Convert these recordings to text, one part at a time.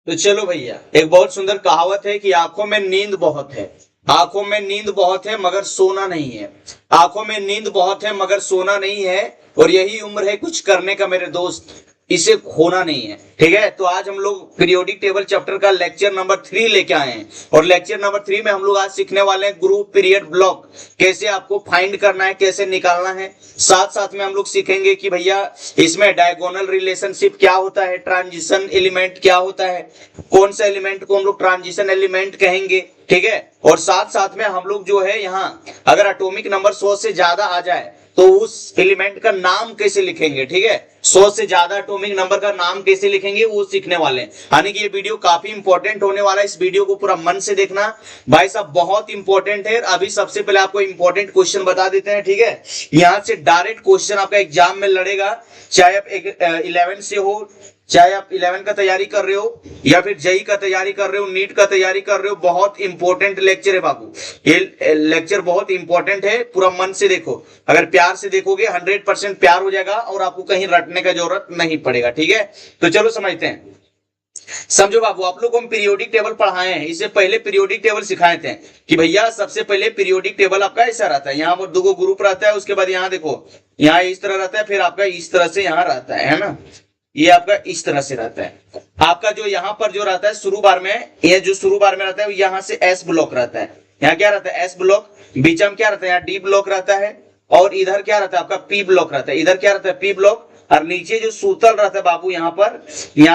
तो चलो भैया, एक बहुत सुंदर कहावत है कि आंखों में नींद बहुत है। आंखों में नींद बहुत है मगर सोना नहीं है। आंखों में नींद बहुत है मगर सोना नहीं है। और यही उम्र है कुछ करने का मेरे दोस्त, इसे खोना नहीं है। ठीक है, तो आज हम लोग पीरियोडिक टेबल चैप्टर का लेक्चर नंबर 3 लेके आए हैं। और लेक्चर नंबर 3 में हम लोग आज सीखने वाले हैं ग्रुप पीरियड ब्लॉक कैसे आपको फाइंड करना है, कैसे निकालना है। साथ साथ में हम लोग सीखेंगे कि भैया इसमें डायगोनल रिलेशनशिप क्या होता है, ट्रांजिशन एलिमेंट क्या होता है, कौन सा एलिमेंट को हम लोग ट्रांजिशन एलिमेंट कहेंगे। ठीक है, और साथ साथ में हम लोग जो है यहाँ अगर एटॉमिक नंबर 100 से ज्यादा आ जाए तो उस एलिमेंट का नाम कैसे लिखेंगे। ठीक है, 100 से ज्यादा एटॉमिक नंबर का नाम कैसे लिखेंगे वो सीखने वाले हैं। यानी कि ये वीडियो काफी इंपॉर्टेंट होने वाला है, इस वीडियो को पूरा मन से देखना भाई साहब, बहुत इंपॉर्टेंट है। अभी सबसे पहले आपको इंपॉर्टेंट क्वेश्चन बता देते हैं। ठीक है, यहां से डायरेक्ट क्वेश्चन आपका एग्जाम में लड़ेगा, चाहे आप 11 से हो, चाहे आप 11 का तैयारी कर रहे हो या फिर जेई का तैयारी कर रहे हो, नीट का तैयारी कर रहे हो। बहुत इंपॉर्टेंट लेक्चर है बाबू, ये लेक्चर बहुत इंपॉर्टेंट है। पूरा मन से देखो, अगर प्यार से देखोगे 100% प्यार हो जाएगा और आपको कहीं रटने का जरूरत नहीं पड़ेगा। ठीक है, तो चलो समझते हैं। समझो बाबू, आप लोग को हम पीरियोडिक टेबल पढ़ाए हैं, इससे पहले पीरियोडिक टेबल सिखाए थे कि भैया सबसे पहले पीरियोडिक टेबल आपका ऐसा रहता है, यहाँ पर दो ग्रुप रहता है, उसके बाद यहाँ देखो यहाँ इस तरह रहता है, फिर आपका इस तरह से यहाँ रहता है ना, ये आपका इस तरह से रहता है। आपका जो यहाँ पर जो रहता है शुरू बार में, ये जो शुरू बार में रहता है यहाँ से एस ब्लॉक रहता है। यहाँ क्या रहता है, एस ब्लॉक। बीच में क्या रहता है, यहाँ डी ब्लॉक रहता है। और इधर क्या रहता है आपका पी ब्लॉक रहता है। इधर क्या रहता है, पी ब्लॉक। और नीचे जो सूतल रहता है बाबू यहाँ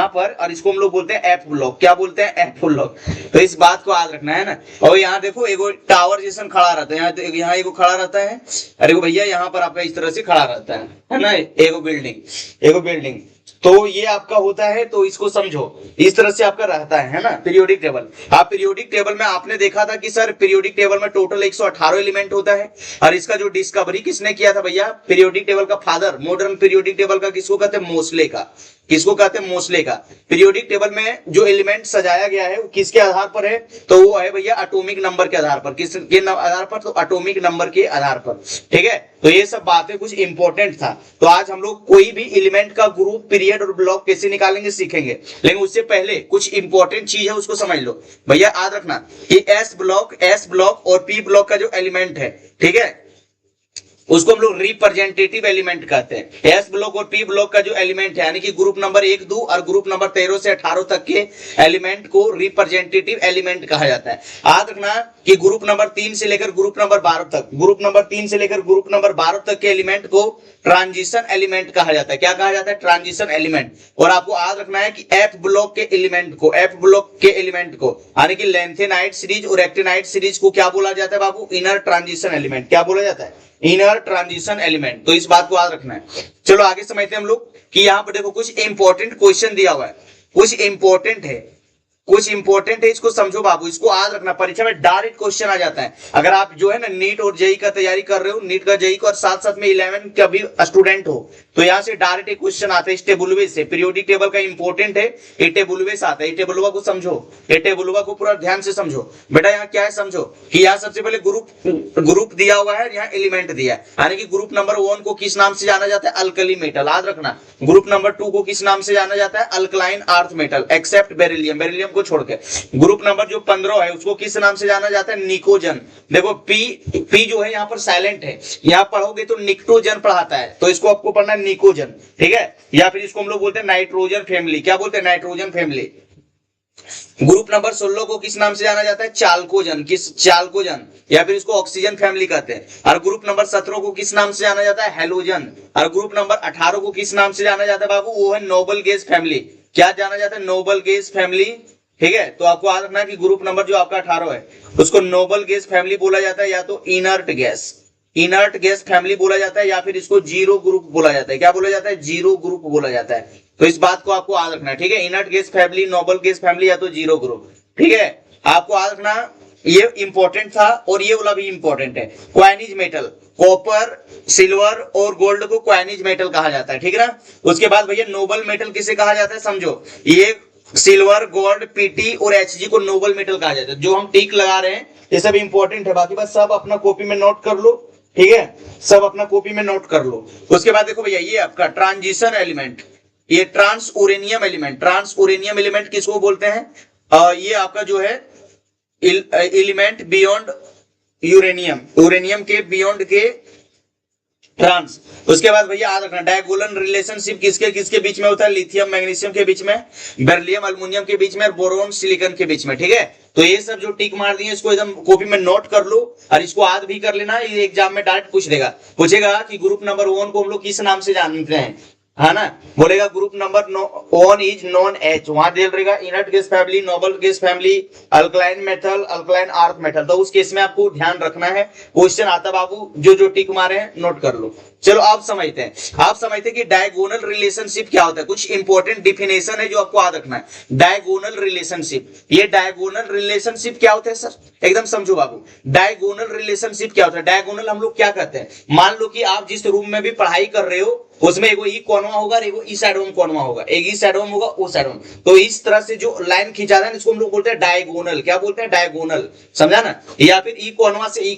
पर, और इसको हम लोग बोलते हैं एफ ब्लॉक। क्या बोलते हैं, एफ ब्लॉक। तो इस बात को याद रखना है ना। और यहाँ देखो एगो टावर जैसा खड़ा रहता है, यहाँ एगो खड़ा रहता है, अरे भैया यहाँ पर आपका इस तरह से खड़ा रहता है ना, एगो बिल्डिंग। तो ये आपका होता है, तो इसको समझो, इस तरह से आपका रहता है ना पीरियोडिक टेबल। आप पीरियोडिक टेबल में आपने देखा था कि सर पीरियोडिक टेबल में टोटल 118 एलिमेंट होता है। और इसका जो डिस्कवरी किसने किया था भैया, पीरियोडिक टेबल का फादर, मॉडर्न पीरियोडिक टेबल का किसको कहते हैं, मोस्ले का। किसको कहते हैं, मोस्ले का। पीरियोडिक टेबल में जो एलिमेंट सजाया गया है वो किसके आधार पर है, तो वो है भैया एटॉमिक नंबर के आधार पर। किसके आधार पर, तो एटॉमिक नंबर के आधार पर। ठीक है, तो ये सब बातें कुछ इंपॉर्टेंट था। तो आज हम लोग कोई भी एलिमेंट का ग्रुप, पीरियड और ब्लॉक कैसे निकालेंगे सीखेंगे, लेकिन उससे पहले कुछ इंपॉर्टेंट चीज है उसको समझ लो भैया। याद रखना कि एस ब्लॉक और पी ब्लॉक का जो एलिमेंट है, ठीक है, उसको हम लोग रिप्रेजेंटेटिव एलिमेंट कहते हैं। एस ब्लॉक और पी ब्लॉक का जो एलिमेंट है, यानी कि ग्रुप नंबर 1, 2 और ग्रुप नंबर 13 से 18 तक के एलिमेंट को रिप्रेजेंटेटिव एलिमेंट कहा जाता है। याद रखना कि ग्रुप नंबर 3 से लेकर ग्रुप नंबर 12 तक, के एलिमेंट को ट्रांजिशन एलिमेंट कहा जाता है। क्या कहा जाता है, ट्रांजिशन एलिमेंट। और आपको याद रखना है कि एफ ब्लॉक के एलिमेंट को यानी कि लेंथेनाइट सीरीज और एक्टिनाइट सीरीज को क्या बोला जाता है बाबू, इनर ट्रांजिशन एलिमेंट। क्या बोला जाता है, इनर ट्रांजिशन एलिमेंट। तो इस बात को याद रखना है। चलो आगे समझते हैं हम लोग कि यहाँ पर देखो कुछ इंपॉर्टेंट क्वेश्चन दिया हुआ है, कुछ इंपॉर्टेंट है, इसको समझो बाबू, इसको याद रखना। परीक्षा में डायरेक्ट क्वेश्चन आ जाता है। अगर आप जो है ना नीट और जेई का तैयारी कर रहे हो, नीट का जेई का, और साथ साथ में 11 का भी स्टूडेंट हो, तो यहाँ से डायरेक्ट एक क्वेश्चन आता है इस टेबुलवे से। पीरियोडिक टेबल का इंपॉर्टेंट है, ये टेबुलवे से आता है। ये टेबुलवा को समझो, ये टेबुलवा को पूरा ध्यान से समझो बेटा। यहाँ क्या है समझो कि यहाँ सबसे पहले ग्रुप दिया हुआ है, यहाँ एलिमेंट दिया है। यानी कि ग्रुप नंबर 1 को किस नाम से जाना जाता है, अल्कली मेटल। याद रखना ग्रुप नंबर 2 को किस नाम से जाना जाता है, alkaline earth metal, except beryllium को छोड़ के। ग्रुप नंबर जो 15 है उसको किस नाम से जाना जाता है, निकोजन। देखो पी जो है यहाँ पर साइलेंट है, यहाँ पढ़ोगे तो निक्टोजन पढ़ाता है, तो इसको आपको पढ़ना है निकोजन। ठीक है, या फिर इसको हम लोग बोलते हैं नाइट्रोजन फैमिली। क्या बोलते हैं, नाइट्रोजन फैमिली। ग्रुप नंबर 16 को किस नाम से जाना जाता है, चाल्कोजन, या फिर इसको ऑक्सीजन फैमिली कहते हैं। और ग्रुप नंबर 17 को किस नाम से जाना जाता है, हेलोजन। और ग्रुप नंबर 18 को किस नाम से जाना जाता है बाबू, वो है नोबल गैस फैमिली। क्या जाना जाता है, नोबल गैस फैमिली। ठीक है, तो आपको याद रखना है कि ग्रुप नंबर जो आपका 18 है उसको नोबल गैस फैमिली बोला जाता है, या तो इनर्ट गैस फैमिली बोला जाता है, या फिर इसको जीरो ग्रुप बोला जाता है। क्या बोला जाता है, जीरो ग्रुप बोला जाता है। तो इस बात को आपको याद रखना है। ठीक है, inert gas family, noble gas family, या तो जीरो ग्रुप। ठीक है, आपको याद रखना, ये इंपॉर्टेंट था। और ये वाला भी इंपॉर्टेंट है, क्वाइनिज मेटल, कॉपर, सिल्वर और गोल्ड को क्वाइनिज मेटल कहा जाता है। ठीक है ना। उसके बाद भैया नोबल मेटल किसे कहा जाता है, समझो, ये सिल्वर, गोल्ड, पीटी और एचजी को नोबल मेटल कहा जाता है। जो हम टिक लगा रहे हैं ये सब इंपॉर्टेंट है, बाकी बस सब अपना कॉपी में नोट कर लो। ठीक है, सब अपना कॉपी में नोट कर लो। उसके बाद देखो भैया ये आपका ट्रांजिशन एलिमेंट, ये ट्रांस यूरेनियम एलिमेंट किसको बोलते हैं? ये आपका जो है एलिमेंट बियॉन्ड यूरेनियम के बियॉन्ड के ट्रांस। उसके बाद भैया याद रखना डायगोनल रिलेशनशिप किसके किसके बीच में होता है? लिथियम मैग्नीशियम के बीच में, बेरिलियम अल्युमिनियम के बीच में और बोरोन सिलिकॉन के बीच में। ठीक है, तो ये सब जो टिक मार दिए इसको एकदम कॉपी में नोट कर लो और इसको याद भी कर लेना, ये एग्जाम में डायरेक्ट पूछेगा कि ग्रुप नंबर 1 को हम लोग किस नाम से जानते हैं, है ना? बोलेगा group number 1 is non H, वहां दे रहेगा inert gas family, noble gas family, alkaline metal, alkaline earth metal. तो उस केस में आपको ध्यान रखना है, क्वेश्चन आता बाबू, जो टिक मारे हैं नोट कर लो। चलो आप समझते हैं कि डायगोनल रिलेशनशिप क्या होता है। कुछ इंपॉर्टेंट डिफिनेशन है जो आपको याद रखना है। डायगोनल रिलेशनशिप, ये डायगोनल रिलेशनशिप क्या होता है सर? एकदम समझो बाबू, डायगोनल रिलेशनशिप क्या होता है? डायगोनल हम लोग क्या कहते हैं? मान लो कि आप जिस रूम में भी पढ़ाई कर रहे हो उसमें एगो ई कोनवा होगा और एगो ई साइड में कोनवा होगा, एक ई साइड में होगा वो साइड में, तो इस तरह से जो लाइन खींचा है इसको हम लोग बोलते हैं डायगोनल। क्या बोलते हैं? डायगोनल, समझा ना? या फिर ई कोनवा से ई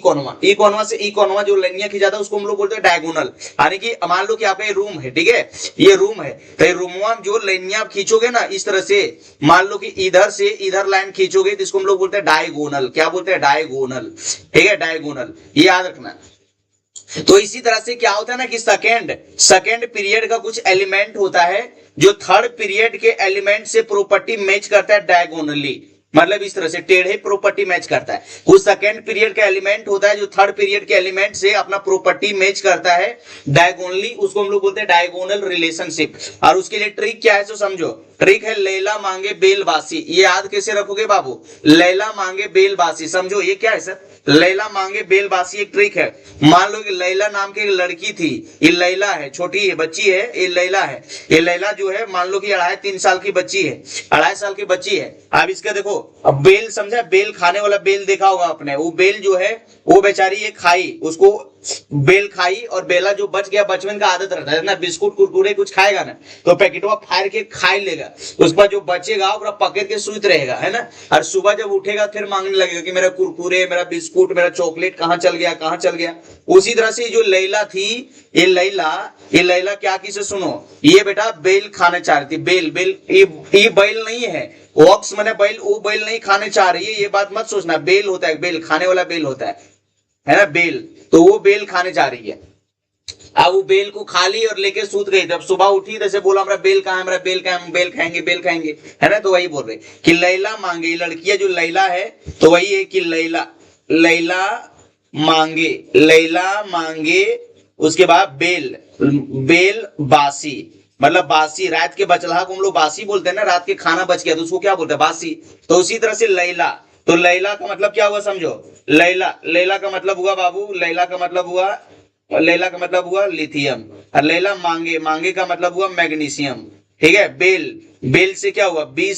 कोनवा जो लाइनियां खींचा था उसको हम लोग बोलते हैं डायगोनल। यानी कि मान लो कि यहाँ पे रूम है, ठीक है, ये रूम है, तो रूमवा जो लाइनियां आप खींचोगे ना इस तरह से, मान लो कि इधर से इधर लाइन खींचोगे तो इसको हम लोग बोलते हैं डायगोनल। क्या बोलते हैं? डायगोनल। ठीक है, डायगोनल, ये याद रखना। तो इसी तरह से क्या होता है ना कि सेकेंड पीरियड का कुछ एलिमेंट होता है जो थर्ड पीरियड के एलिमेंट से प्रॉपर्टी मैच करता है डायगोनली, मतलब इस तरह से टेढ़े प्रॉपर्टी मैच करता है। कुछ सेकेंड पीरियड का एलिमेंट होता है जो थर्ड पीरियड के एलिमेंट से अपना प्रॉपर्टी मैच करता है डायगोनली, उसको हम लोग बोलते हैं डायगोनल रिलेशनशिप। और उसके लिए ट्रिक क्या है तो समझो, ट्रिक है लैला मांगे बेल बासी। ये याद कैसे रखोगे बाबू? लैला मांगे बेल बासी, समझो ये क्या है सर? लैला मांगे बेल बासी एक ट्रिक है। मान लो कि लैला नाम की एक लड़की थी, ये लैला है, छोटी है, बच्ची है, ये लैला है। ये लैला जो है मान लो कि 2.5-3 साल की बच्ची है, 2.5 साल की बच्ची है। अब इसका देखो, अब बेल समझा, बेल खाने वाला बेल देखा होगा आपने, वो बेल जो है वो बेचारी ये खाई, उसको बेल खाई और बेला जो बच गया, बचपन का आदत रहता है ना, बिस्कुट कुरकुरे कुछ खाएगा ना तो पैकेटवा फाड़ के खाई लेगा, उसके बाद जो बचेगा वो पकड़ के सूत रहेगा, है ना? और सुबह जब उठेगा फिर मांगने लगेगा कि मेरा कुरकुरे, मेरा बिस्कुट, मेरा चॉकलेट कहाँ चल गया। उसी तरह से जो लैला थी, ये लैला क्या किसे सुनो, ये बेटा बेल खाने चाह रही थी। बेल ये बैल नहीं है, वॉक्स मैंने बैल, वो बैल नहीं खाने चाह रही है, ये बात मत सोचना। बेल होता है, बेल खाने वाला बेल होता है ना, बेल। तो वो बेल खाने जा रही है। अब वो बेल को खा ली और लेके सूत गई। जब सुबह उठी जैसे बोला हमारा बेल कहाँ है, हमारा बेल कहाँ है, बेल खाएंगे, है ना? तो वही बोल रहे कि लैला मांगे, लड़कियां जो लैला है तो वही है कि लैला मांगे, उसके बाद बेल बासी, मतलब बासी, रात के बचलहा को हम लोग बासी बोलते हैं ना, रात के खाना बच गया तो उसको क्या बोलते हैं? बासी। तो उसी तरह से लैला, तो लैला का मतलब क्या हुआ समझो? लैला का मतलब हुआ बाबू, लैला का मतलब हुआ लिथियम। और लैला मांगे का मतलब हुआ मैग्नीशियम। ठीक है, बेल से क्या हुआ? बेल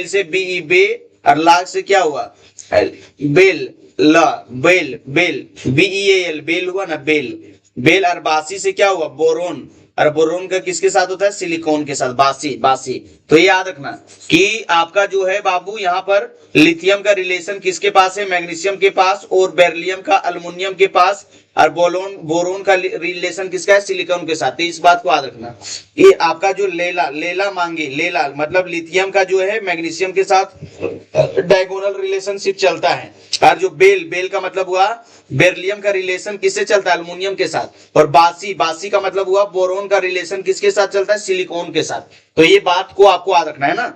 से बे, और लाग से क्या हुआ? बेल BEAL, बेल हुआ ना, बेल। और बासी से क्या हुआ? बोरोन, और बोरोन का किसके साथ होता है? सिलिकॉन के साथ, बासी। तो ये याद रखना कि आपका जो है बाबू यहाँ पर लिथियम का रिलेशन किसके पास है? मैग्नीशियम के पास, और बेरिलियम का अल्युमिनियम के पास, और बोरोन का रिलेशन किसका है? सिलिकॉन के साथ। तो इस बात को याद रखना। ये आपका जो लैला मांगे, लैला मतलब लिथियम का जो है मैग्नीशियम के साथ डायगोनल रिलेशनशिप चलता है। और जो बेल का मतलब हुआ बेरिलियम का रिलेशन किससे चलता है? अल्युमिनियम के साथ। और बासी का मतलब हुआ बोरोन का रिलेशन किसके साथ चलता है? सिलिकॉन के साथ। तो ये बात को आपको याद रखना है ना।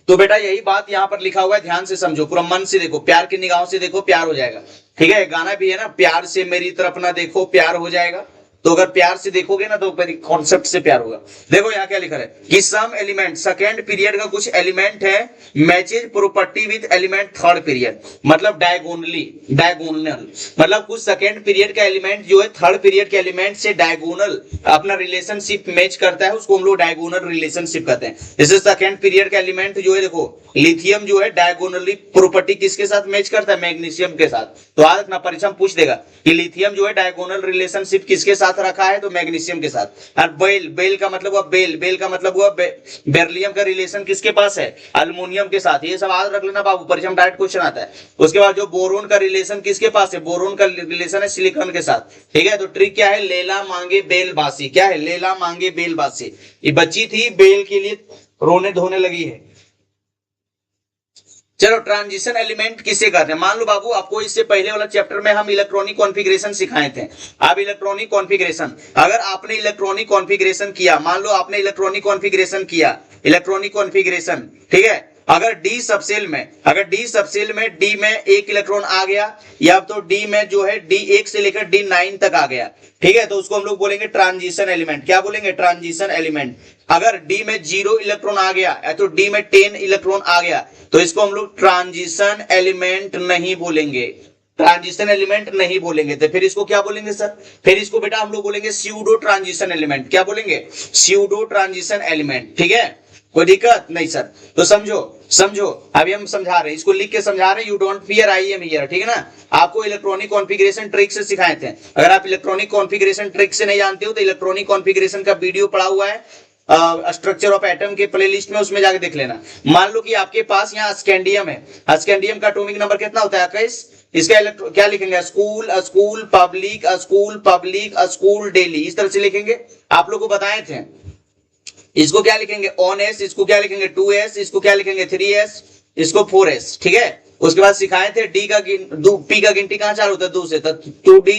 तो बेटा यही बात यहाँ पर लिखा हुआ है, ध्यान से समझो, पूरा मन से देखो, प्यार की निगाहों से देखो, प्यार हो जाएगा। ठीक है, गाना भी है ना, प्यार से मेरी तरफ ना देखो प्यार हो जाएगा। तो अगर प्यार से देखोगे ना तो कॉन्सेप्ट से प्यार होगा। देखो यहाँ क्या लिखा है कि सम एलिमेंट, सेकेंड पीरियड का कुछ एलिमेंट है matches property with element third period, मतलब डायगोनल, मतलब कुछ सेकेंड पीरियड का एलिमेंट जो है थर्ड पीरियड के एलिमेंट से डायगोनल अपना रिलेशनशिप मैच करता है, उसको हम लोग डायगोनल रिलेशनशिप कहते हैं। जैसे सेकेंड पीरियड का एलिमेंट जो है, देखो लिथियम जो है डायगोनली प्रॉपर्टी किसके साथ मैच करता है? मैग्नीशियम के साथ। तो आज अपना परीक्षा पूछ देगा कि लिथियम जो है डायगोनल रिलेशनशिप किसके साथ साथ रखा है तो मैग्नीशियम के साथ। और बेल, बेल का मतलब हुआ बेल, बेल का मतलब हुआ बेरिलियम का रिलेशन किसके पास है, अल्युमिनियम के साथ। ये सब याद रख लेना बाबू, परीक्षा में डायरेक्ट क्वेश्चन आता है। उसके बाद जो बोरोन का रिलेशन किसके पास है, बोरोन का रिलेशन है सिलिकॉन के साथ, ठीक है। तो ट्रिक क्या है, लेला मांगे बेल बासी, क्या है, लेला मांगे बेल बासी। ये बच्ची थी बेल के लिए रोने धोने लगी है। चलो ट्रांजिशन एलिमेंट किसे कहते हैं, मान लो बाबू आपको इससे पहले वाला चैप्टर में हम इलेक्ट्रॉनिक कॉन्फ़िगरेशन सिखाए थे। अब इलेक्ट्रॉनिक कॉन्फ़िगरेशन, अगर आपने इलेक्ट्रॉनिक कॉन्फ़िगरेशन किया, मान लो आपने इलेक्ट्रॉनिक कॉन्फ़िगरेशन किया, इलेक्ट्रॉनिक कॉन्फ़िगरेशन, ठीक है। अगर डी सबसेल में, अगर डी सबसेल में डी में एक इलेक्ट्रॉन आ गया, या तो डी में जो है डी 1 से लेकर डी 9 तक आ गया, ठीक है, तो उसको हम लोग बोलेंगे ट्रांजिशन एलिमेंट। क्या बोलेंगे, ट्रांजिशन एलिमेंट। अगर डी में 0 इलेक्ट्रॉन आ गया, या तो डी में 10 इलेक्ट्रॉन आ गया, तो इसको हम लोग ट्रांजिशन एलिमेंट नहीं बोलेंगे, ट्रांजिशन एलिमेंट नहीं बोलेंगे। तो फिर इसको क्या बोलेंगे सर, फिर इसको बेटा हम लोग बोलेंगे स्यूडो ट्रांजिशन एलिमेंट। क्या बोलेंगे, स्यूडो ट्रांजिशन एलिमेंट, ठीक है। कोई दिक्कत नहीं सर, तो समझो समझो, अभी हम समझा रहे हैं, इसको लिख के समझा रहे हैं। You don't fear, I am here, ठीक है ना। आपको इलेक्ट्रॉनिक कॉन्फ़िगरेशन ट्रिक से सिखाए थे। अगर आप इलेक्ट्रॉनिक कॉन्फ़िगरेशन ट्रिक से नहीं जानते हो तो इलेक्ट्रॉनिक कॉन्फ़िगरेशन का वीडियो पड़ा हुआ है स्ट्रक्चर ऑफ एटम के प्लेलिस्ट में, उसमें जाके देख लेना। मान लो कि आपके पास यहाँ स्कैंडियम है, स्कैंडियम का एटॉमिक नंबर कितना होता है, 21। इसका क्या लिखेंगे, school, school public, school public, school daily, इस तरह से लिखेंगे। आप लोग को बताए थे। इसको क्या लिखेंगे, ऑन एस, इसको क्या लिखेंगे, 2s, इसको क्या लिखेंगे, 3s, इसको 4s, ठीक है। उसके बाद सिखाए थे डी का पी का गिनती कहां चालू होता है, 2 से, तो 2d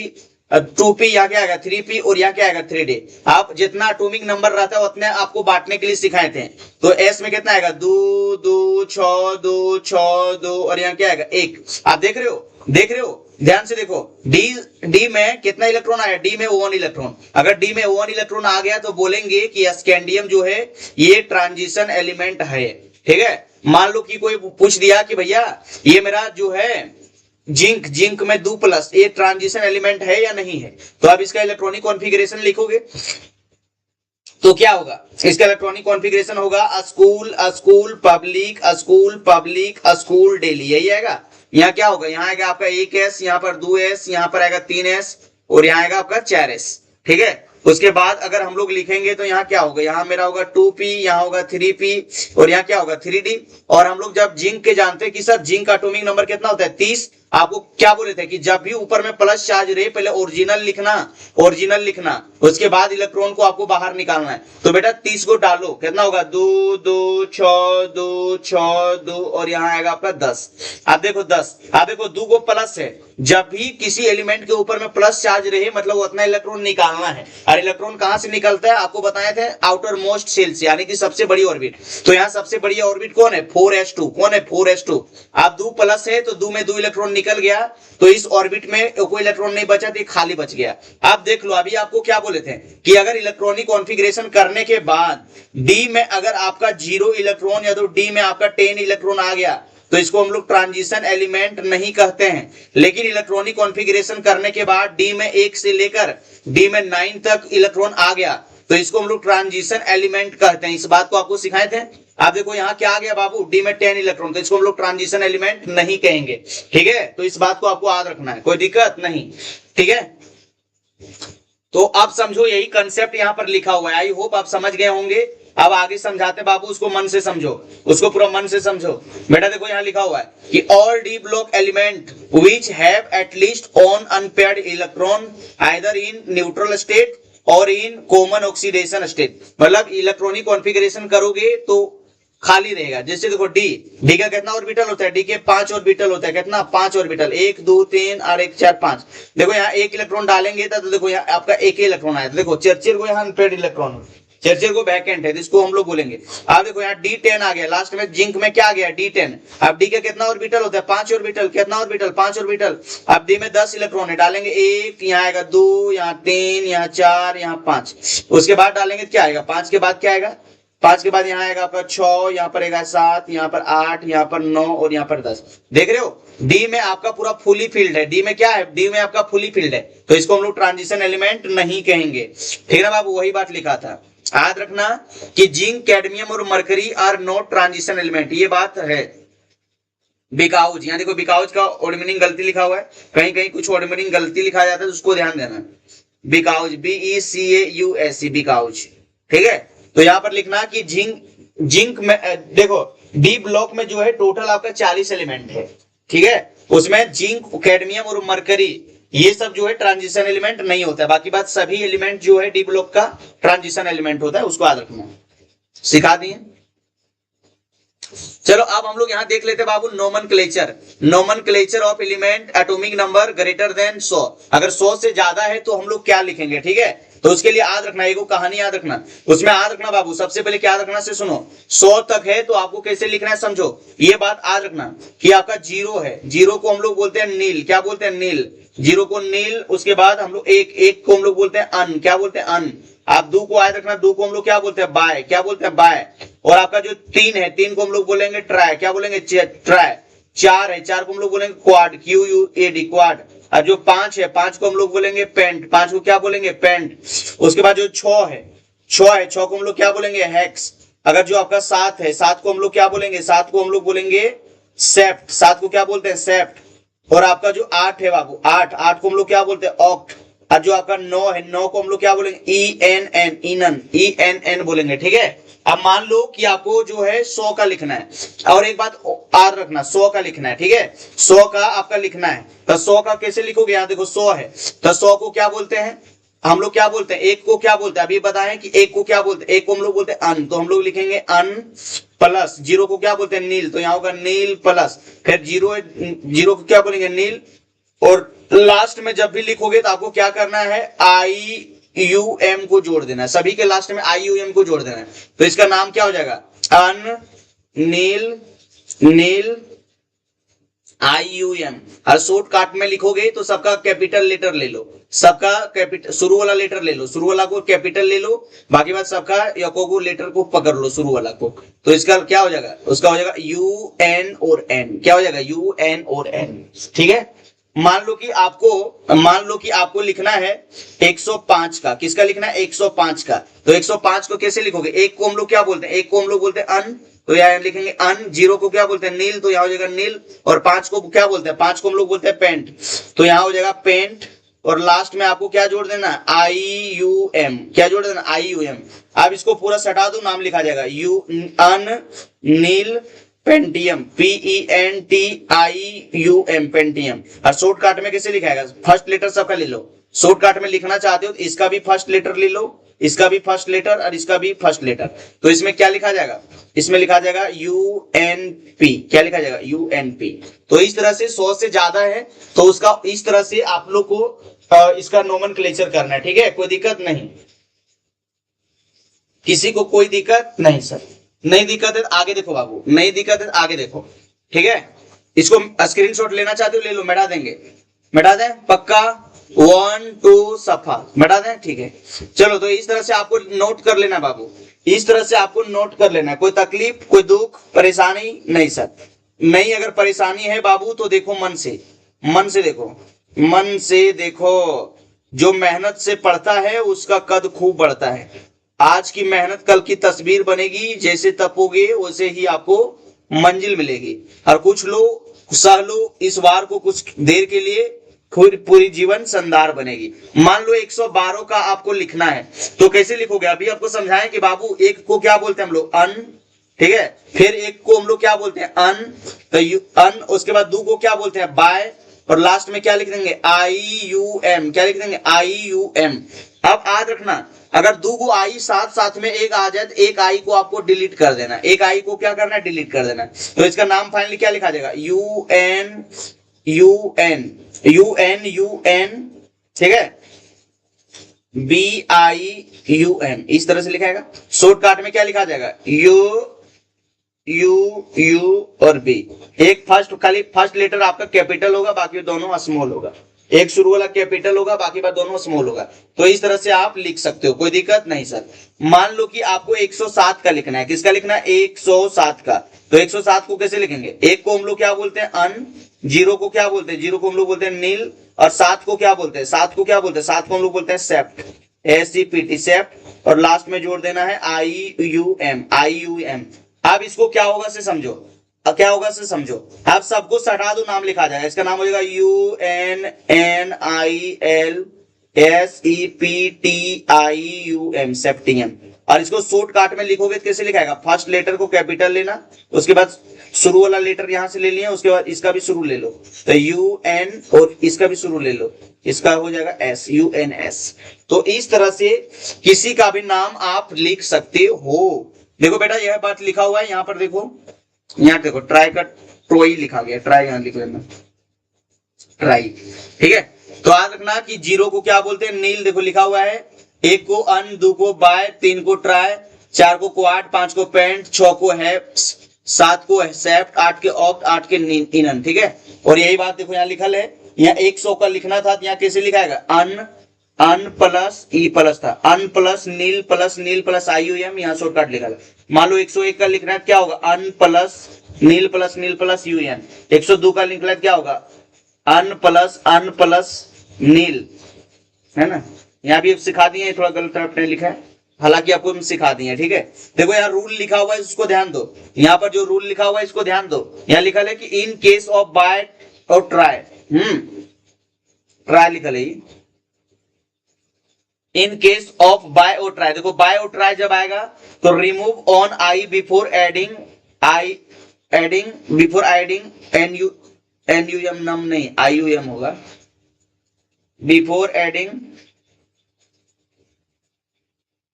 2p, यहाँ क्या आएगा 3p, और यहाँ क्या आएगा 3d। आप जितना एटॉमिक नंबर रहता है उतने आपको बांटने के लिए सिखाए थे। तो s में कितना आएगा, 2 2 6 2 6 2, और यहाँ क्या आएगा 1। आप देख रहे हो, देख रहे हो, ध्यान से देखो। डी में कितना इलेक्ट्रॉन आया, डी में 1 इलेक्ट्रॉन। अगर डी में 1 इलेक्ट्रॉन आ गया तो बोलेंगे कि स्कैंडियम जो है ये ट्रांजिशन एलिमेंट है, ठीक है। मान लो कि कोई पूछ दिया कि भैया ये मेरा जो है जिंक, जिंक में 2+, ये ट्रांजिशन एलिमेंट है या नहीं है, तो आप इसका इलेक्ट्रॉनिक कॉन्फ़िगरेशन लिखोगे तो क्या होगा, इसका इलेक्ट्रॉनिक कॉन्फ़िगरेशन होगा school, school public, school public, school daily, यही आएगा। यहाँ क्या होगा, यहाँ आएगा आपका 1s, यहाँ पर 2s, यहाँ पर आएगा 3s, और यहाँ आएगा आपका 4s, ठीक है। उसके बाद अगर हम लोग लिखेंगे तो यहाँ क्या होगा, यहाँ मेरा होगा 2p, यहाँ होगा 3p, और यहाँ क्या होगा 3d। और हम लोग जब जिंक के जानते हैं कि सर जिंक का एटॉमिक नंबर कितना होता है, 30। आपको क्या बोले थे कि जब भी ऊपर में प्लस चार्ज रहे पहले ओरिजिनल लिखना, ओरिजिनल लिखना, उसके बाद इलेक्ट्रॉन को आपको बाहर निकालना है। तो बेटा 30 को डालो, कितना होगा, 2 2 6 2 6 2, और यहाँ आएगा आपका 10। आप देखो 10, आप देखो 2 को प्लस है, जब भी किसी एलिमेंट के ऊपर में प्लस चार्ज रहे मतलब उतना इलेक्ट्रॉन निकालना है। और इलेक्ट्रॉन कहां से निकलता है, आपको बताए थे आउटर मोस्ट शेल से, यानी कि सबसे बड़ी ऑर्बिट। तो यहाँ सबसे बड़ी ऑर्बिट कौन है, 4s2, कौन है 4s2। आप 2 प्लस है तो 2 में 2 इलेक्ट्रॉन निकल गया, तो इस ऑर्बिट में कोई इलेक्ट्रॉन नहीं बचा, तो खाली बच गया। आप देख लो, अभी आपको क्या बोले थे कि अगर इलेक्ट्रॉनिक कॉन्फ़िगरेशन करने के बाद डी में अगर आपका 0 इलेक्ट्रॉन या तो डी में आपका 10 इलेक्ट्रॉन आ गया तो इसको हम लोग ट्रांजिशन एलिमेंट नहीं कहते हैं। लेकिन इलेक्ट्रॉनिक कॉन्फ़िगरेशन करने के बाद डी में 1 से लेकर डी में 9 तक इलेक्ट्रॉन आ गया तो इसको हम लोग ट्रांजिशन एलिमेंट कहते हैं। इस बात को आपको सिखाए थे। आप देखो यहाँ क्या आ गया बाबू, डी में 10 इलेक्ट्रॉन, तो इसको हम लोग ट्रांजिशन एलिमेंट नहीं कहेंगे, ठीक है। तो इस बात को आपको याद रखना है, कोई दिक्कत नहीं, ठीक है। तो आप समझो, यही कंसेप्ट यहाँ पर लिखा हुआ है। आई होप आप समझ गए होंगे। अब आगे समझाते बाबू, उसको मन से समझो, उसको पूरा मन से समझो। बेटा देखो यहाँ लिखा हुआ है कि all D block element which have at least one unpaired electron either in neutral state और इन कॉमन ऑक्सीडेशन स्टेट। मतलब इलेक्ट्रॉनिक कॉन्फ़िगरेशन करोगे तो खाली रहेगा। जैसे देखो डी का कितना ऑर्बिटल होता है, डी के 5 ऑर्बिटल होता है, कितना 5 ऑर्बिटल, 1 2 3 और 1 4 5। देखो यहाँ 1 इलेक्ट्रॉन डालेंगे तो देखो यहाँ आपका 1 ही इलेक्ट्रॉन आया। देखो चर्चिल को यहाँ अनपेयर्ड इलेक्ट्रॉन, चर्चिल को वैकेंट है, इसको हम लोग बोलेंगे। आप देखो यहाँ D10 आ गया, लास्ट में जिंक में क्या आ गया D10। अब डी का कितना ऑर्बिटल होता है, 5 ऑर्बिटल, कितना ऑर्बिटल 5 ऑर्बिटल। अब डी में 10 इलेक्ट्रॉन है, डालेंगे 1, यहाँ आएगा 2, यहाँ 3, यहाँ 4, यहाँ 5। उसके बाद डालेंगे क्या आएगा, 5 के बाद क्या आएगा, 5 के बाद यहाँ आएगा आपका 6, यहाँ पर आएगा 7, यहाँ पर 8, यहाँ पर 9 और यहाँ पर 10। देख रहे हो डी में आपका पूरा फुली फील्ड है। डी में क्या है, डी में आपका फुली फील्ड है, तो इसको हम लोग ट्रांजिशन एलिमेंट नहीं कहेंगे, ठीक है ना बाबू। वही बात लिखा था, याद रखना कि जिंक, कैडमियम और mercury are not transition element, ये बात है। बिकाउज, यहाँ देखो बिकाउज का वर्ड मीनिंग गलती लिखा हुआ है, कहीं कहीं कुछ वर्ड मीनिंग गलती लिखा जाता है तो उसको ध्यान देना। Because, BECAUS, because. ठीक है, तो यहाँ पर लिखना कि जिंक में देखो डी ब्लॉक में जो है टोटल आपका 40 एलिमेंट है। ठीक है, उसमें जिंक, कैडमियम और मरकरी ये सब जो है ट्रांजिशन एलिमेंट नहीं होता है, बाकी बात सभी एलिमेंट जो है डी ब्लॉक का ट्रांजिशन एलिमेंट होता है, उसको याद रखना। सिखा दिए। चलो अब हम लोग यहां देख लेते बाबू nomenclature of element atomic number greater than 100। अगर 100 से ज्यादा है तो हम लोग क्या लिखेंगे। ठीक है, तो उसके लिए याद रखना, एगो कहानी याद रखना, उसमें याद रखना बाबू। सबसे पहले क्या याद रखना से सुनो, 100 तक है तो आपको कैसे लिखना है समझो। ये बात याद रखना कि आपका जीरो है, जीरो को हम लोग बोलते हैं नील। क्या बोलते हैं? नील। जीरो को नील। उसके बाद हम लोग एक को हम लोग बोलते हैं अन। क्या बोलते हैं? अन। आप दो को याद रखना, दो को हम लोग क्या बोलते हैं? बाय। क्या बोलते हैं? बाय। और आपका जो तीन है, तीन को हम लोग बोलेंगे ट्राई। क्या बोलेंगे? ट्राई। चार है, चार को हम लोग बोलेंगे क्वाड, QUAD, क्वाड। और जो पांच है, पांच को हम लोग बोलेंगे पेंट। पांच को क्या बोलेंगे? पेंट। उसके बाद जो छह है, छह को हम लोग क्या बोलेंगे? हेक्स। अगर जो आपका सात है, सात को हम लोग क्या बोलेंगे? सात को हम लोग बोलेंगे सेप्ट। सात को क्या बोलते हैं? सेप्ट। और आपका जो आठ है बाबू, आठ को हम लोग क्या बोलते हैं? ऑक्ट। और जो आपका नौ है, नौ को हम लोग क्या बोलेंगे? ENN, इनन, ENN बोलेंगे। ठीक है, अब मान लो कि आपको जो है 100 का लिखना है, और एक बात याद रखना, 100 का लिखना है। ठीक है, 100 का आपका लिखना है, तो 100 का कैसे लिखोगे? यहाँ देखो 100 है, तो 100 को क्या बोलते हैं हम लोग? क्या बोलते हैं? एक को क्या बोलते हैं? अभी बताएं कि एक को क्या बोलते हैं। एक को हम लोग बोलते हैं अन, तो हम लोग लिखेंगे अन प्लस। जीरो को क्या बोलते हैं? नील, तो यहाँ होगा नील प्लस। फिर जीरो, जीरो को क्या बोलेंगे? नील। और लास्ट में जब भी लिखोगे तो आपको क्या करना है? IUM को जोड़ देना है, सभी के लास्ट में IUM को जोड़ देना है। तो इसका नाम क्या हो जाएगा? अन, नील, नील, IUM। और शॉर्ट काट में लिखोगे तो सबका कैपिटल लेटर ले लो, सबका कैपिटल शुरू वाला लेटर ले लो, शुरू वाला को कैपिटल ले लो, बाकी बात सबका यको लेटर को पकड़ लो, शुरू वाला को। तो इसका क्या हो जाएगा? उसका हो जाएगा UN और N। क्या हो जाएगा? UN और N। ठीक है, मान लो कि आपको लिखना है 105 का। किसका लिखना है? 105 का। तो 105 को कैसे लिखोगे? एक को हम लोग क्या बोलते हैं? एक को हम लोग बोलते हैं अन, तो यहाँ लिखेंगे अन। जीरो को क्या बोलते हैं? नील, तो यहाँ हो जाएगा नील। और पांच को क्या बोलते हैं? पांच को हम लोग बोलते हैं पेंट, तो यहाँ हो जाएगा पेंट। और लास्ट में आपको क्या जोड़ देना? IUM। क्या जोड़ देना? IUM। अब इसको पूरा सटा दो, नाम लिखा जाएगा अन, नील, पेंटियम, PENTIUM, पेंटियम। और शॉर्टकट में कैसे लिखाएगा? फर्स्ट लेटर सबका ले लो। शॉर्टकट में लिखना चाहते हो तो इसका भी फर्स्ट लेटर ले लो, इसका भी फर्स्ट लेटर, और इसका भी फर्स्ट लेटर। तो इसमें क्या लिखा जाएगा? इसमें लिखा जाएगा UNP। क्या लिखा जाएगा? UNP। तो इस तरह से 100 से ज्यादा है तो उसका इस तरह से आप लोग को इसका नोमेनक्लेचर करना है। ठीक है, कोई दिक्कत नहीं, किसी को कोई दिक्कत नहीं सर? नहीं दिक्कत है आगे देखो बाबू, नहीं दिक्कत है आगे देखो। ठीक है, इसको स्क्रीनशॉट लेना चाहते हो ले लो, मिटा देंगे, मिटा दें पक्का। 1 2 सफा मिटा दें। ठीक है, चलो तो इस तरह से आपको नोट कर लेना बाबू, इस तरह से आपको नोट कर लेना। कोई तकलीफ, कोई दुख, परेशानी नहीं सर? नहीं, अगर परेशानी है बाबू तो देखो मन से, मन से देखो, मन से देखो। जो मेहनत से पढ़ता है उसका कद खूब बढ़ता है। आज की मेहनत कल की तस्वीर बनेगी, जैसे तपोगे वैसे ही आपको मंजिल मिलेगी। और कुछ लोग सह लो इस बार को कुछ देर के लिए, पूरी जीवन शानदार बनेगी। मान लो 112 का आपको लिखना है तो कैसे लिखोगे? अभी आपको समझाएं कि बाबू एक को क्या बोलते हैं हम लोग? अन। ठीक है, फिर एक को हम लोग क्या बोलते हैं? अन, तो अन। उसके बाद दो को क्या बोलते हैं? बाय। और लास्ट में क्या लिख देंगे? IUM। क्या लिख देंगे? IUM। अब याद रखना, अगर दो को आई साथ साथ में एक आ जाए तो एक आई को आपको डिलीट कर देना, एक आई को क्या करना है? डिलीट कर देना। तो इसका नाम फाइनली क्या लिखा जाएगा? UN। ठीक है, BIUM, इस तरह से लिखाएगा। शॉर्टकट में क्या लिखा जाएगा? U और B। एक खाली फर्स्ट लेटर आपका कैपिटल होगा, बाकी दोनों स्मॉल होगा। एक शुरू वाला कैपिटल होगा, बाकी बात दोनों स्मॉल होगा। तो इस तरह से आप लिख सकते हो, कोई दिक्कत नहीं सर। मान लो कि आपको 107 का लिखना है। किसका लिखना है? 107 का। तो 107 को कैसे लिखेंगे? एक को हम लोग क्या बोलते हैं? अन। जीरो को क्या बोलते हैं? जीरो को हम लोग बोलते हैं नील। और सात को क्या बोलते हैं? सात को क्या बोलते हैं? सात को हम लोग बोलते हैं सेप्ट, SEPT, सेप्ट। और लास्ट में जोड़ देना है IUM। अब इसको क्या होगा से समझो, अब क्या होगा से समझो। अब सबको हटा दो, नाम लिखा जाएगा। इसका नाम हो जाएगा UNNIL SEPTIUM, सेप्टियम। और इसको शॉर्टकट में लिखोगे तो कैसे लिखाएगा, फर्स्ट लेटर को कैपिटल लेना, उसके बाद शुरू वाला लेटर यहां से ले लिया, उसके बाद इसका भी शुरू ले लो, तो UN, और इसका भी शुरू ले लो, इसका हो जाएगा SUNS। तो इस तरह से किसी का भी नाम आप लिख सकते हो। देखो बेटा यह बात लिखा हुआ है यहाँ पर, देखो यहाँ देखो ट्राई का ट्रोई लिखा गया, ट्राई यहाँ लिख लेना, ट्राई, ठीक है। तो याद रखना कि जीरो को क्या बोलते हैं, नील, देखो लिखा हुआ है, एक को अन, दो को बाय, तीन को ट्राई, चार को क्वाड, पांच को पेंट, छह को हैप्स, सात को सेप्ट, आठ के ऑक्ट, आठ के इनन, ठीक है। और यही बात देखो यहाँ लिखल है, यहाँ 100 का लिखना था, यहाँ कैसे लिखाएगा, अन प्लस ई प्लस था, अन प्लस नील प्लस IUM, यहाँ शॉर्टकट लिखा है। मान लो 101 का लिखना है, क्या होगा, अन प्लस नील प्लस UN। 102 का लिखना है, क्या होगा, अन प्लस नील, है ना। यहाँ भी सिखा दिए, थोड़ा गलत आपने लिखा है, हालांकि आपको हम सिखा दिए, ठीक है। देखो यहाँ रूल लिखा हुआ है, इसको ध्यान दो, यहाँ पर जो रूल लिखा हुआ है इसको ध्यान दो। यहाँ लिखा है कि इन केस ऑफ बाय और ट्राई, ट्राई लिखा है, इन केस ऑफ बाय और ट्राई। देखो बाय और ट्राई जब आएगा तो remove on I before adding NUM नम नहीं, IUM होगा, बिफोर एडिंग,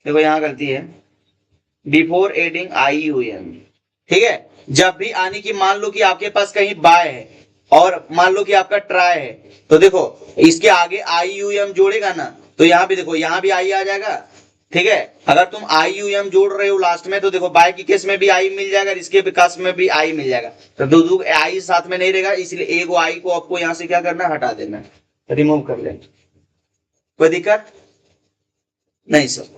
देखो यहां गलती है, बिफोर एडिंग IUM, ठीक है। जब भी आने की, मान लो कि आपके पास कहीं बाय है और मान लो कि आपका ट्राई है, तो देखो इसके आगे IUM जोड़ेगा ना, तो यहाँ भी देखो, यहाँ भी आई आ जाएगा, ठीक है। अगर तुम IUM जोड़ रहे हो लास्ट में, तो देखो बाय की केस में भी आई मिल जाएगा, इसके विकास में भी आई मिल जाएगा, तो दो आई साथ में नहीं रहेगा, इसलिए एक आई को आपको यहां से क्या करना है, हटा देना, रिमूव कर लेना। कोई दिक्कत नहीं सर।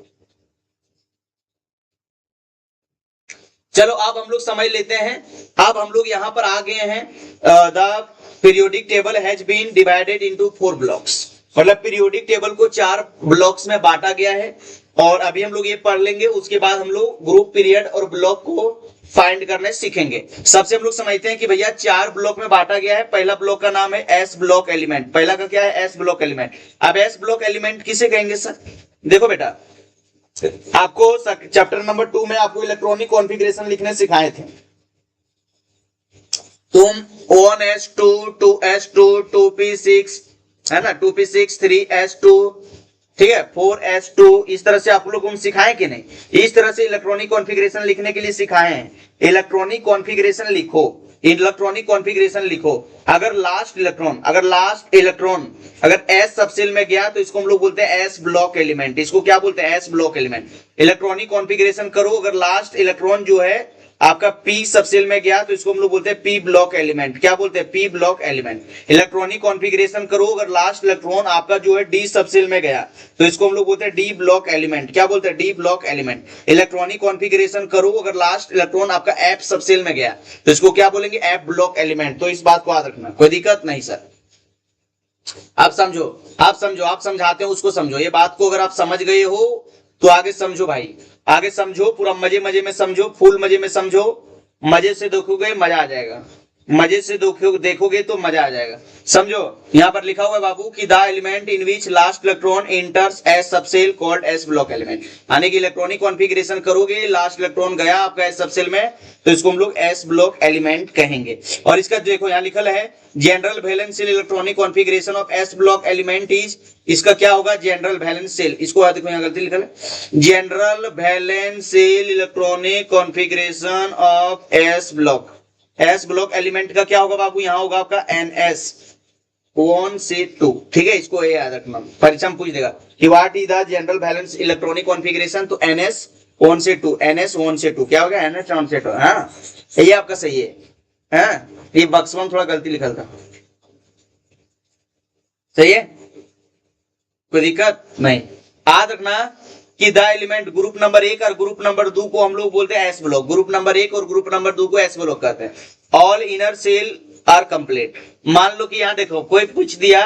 चलो अब हम लोग समझ लेते हैं। अब हम लोग यहाँ पर आ गए हैं, the periodic table has been divided into 4 blocks, मतलब पीरियोडिक टेबल को 4 ब्लॉक्स में बांटा गया है। और अभी हम लोग ये पढ़ लेंगे, उसके बाद हम लोग ग्रुप, पीरियड और ब्लॉक को फाइंड करने सीखेंगे। सबसे हम लोग समझते हैं कि भैया 4 ब्लॉक में बांटा गया है। पहला ब्लॉक का नाम है एस ब्लॉक एलिमेंट। पहला का क्या है, एस ब्लॉक एलिमेंट। अब एस ब्लॉक एलिमेंट किसे कहेंगे सर, देखो बेटा आपको चैप्टर नंबर 2 में आपको इलेक्ट्रॉनिक कॉन्फ़िगरेशन लिखने सिखाए थे। तुम 1s2 2s2 2p6 है ना, 2p6 3s2, ठीक है, 4s2, इस तरह से आप लोग को सिखाए कि नहीं, इस तरह से इलेक्ट्रॉनिक कॉन्फ़िगरेशन लिखने के लिए सिखाए हैं। इलेक्ट्रॉनिक कॉन्फ़िगरेशन लिखो, इलेक्ट्रॉनिक कॉन्फ़िगरेशन लिखो। अगर लास्ट इलेक्ट्रॉन अगर एस सबसेल में गया तो इसको हम लोग बोलते हैं एस ब्लॉक एलिमेंट। इसको क्या बोलते हैं, S block element. Electronic configuration करो, अगर लास्ट इलेक्ट्रॉन जो है आपका पी सबसेल में गया तो इसको हम लोग बोलते हैं पी ब्लॉक एलिमेंट। क्या बोलते हैं, P block element. Electronic configuration करो, अगर लास्ट इलेक्ट्रॉन आपका जो है डी सबसेल में गया तो इसको हम लोग बोलते हैं डी ब्लॉक एलिमेंट। क्या बोलते हैं, D block element. Electronic configuration करो, अगर लास्ट इलेक्ट्रॉन आपका एफ सबसेल में गया तो इसको क्या बोलेंगे, एफ ब्लॉक एलिमेंट। तो इस बात को याद रखना, कोई दिक्कत नहीं सर। आप समझो, आप समझाते हो उसको समझो। ये बात को अगर आप समझ गए हो तो आगे समझो भाई, आगे समझो, पूरा मजे में समझो, फुल मजे में समझो। मजे से देखोगे मजा आ जाएगा, मजे से देखोगे तो मजा आ जाएगा। समझो, यहाँ पर लिखा हुआ है बाबू कि the element in which last electron इंटर्स S subshell called S block element. यानी कि इलेक्ट्रॉनिक कॉन्फ़िगरेशन करोगे, लास्ट इलेक्ट्रॉन गया आपका एस सबसेल में तो इसको हम लोग एस ब्लॉक एलिमेंट कहेंगे। और इसका देखो यहाँ लिखल है general valence shell electronic configuration of s block element is, इसका क्या होगा, जनरल वैलेंस शेल। इसको देखो यहाँ गलती लिखल है, general valence shell electronic configuration of s block. S block element का क्या होगा बाबू, यहाँ होगा आपका NS 1 से 2, ठीक है। इसको ये याद रखना, परीक्षा में पूछ देगा कि what is the general valence electronic configuration, तो NS 1 से 2, NS 1 से 2 क्या हो गया, NS 1 से 2। हाँ ये आपका सही है, हाँ ये बक्स में थोड़ा गलती लिखा था, सही है, कोई दिक्कत नहीं। याद रखना कि द एलिमेंट ग्रुप नंबर 1 और ग्रुप नंबर 2 को हम लोग बोलते हैं एस ब्लॉक। ग्रुप नंबर 1 और ग्रुप नंबर 2 को एस ब्लॉक कहते हैं। All inner shell are complete. मान लो कि यहाँ देखो कोई पूछ दिया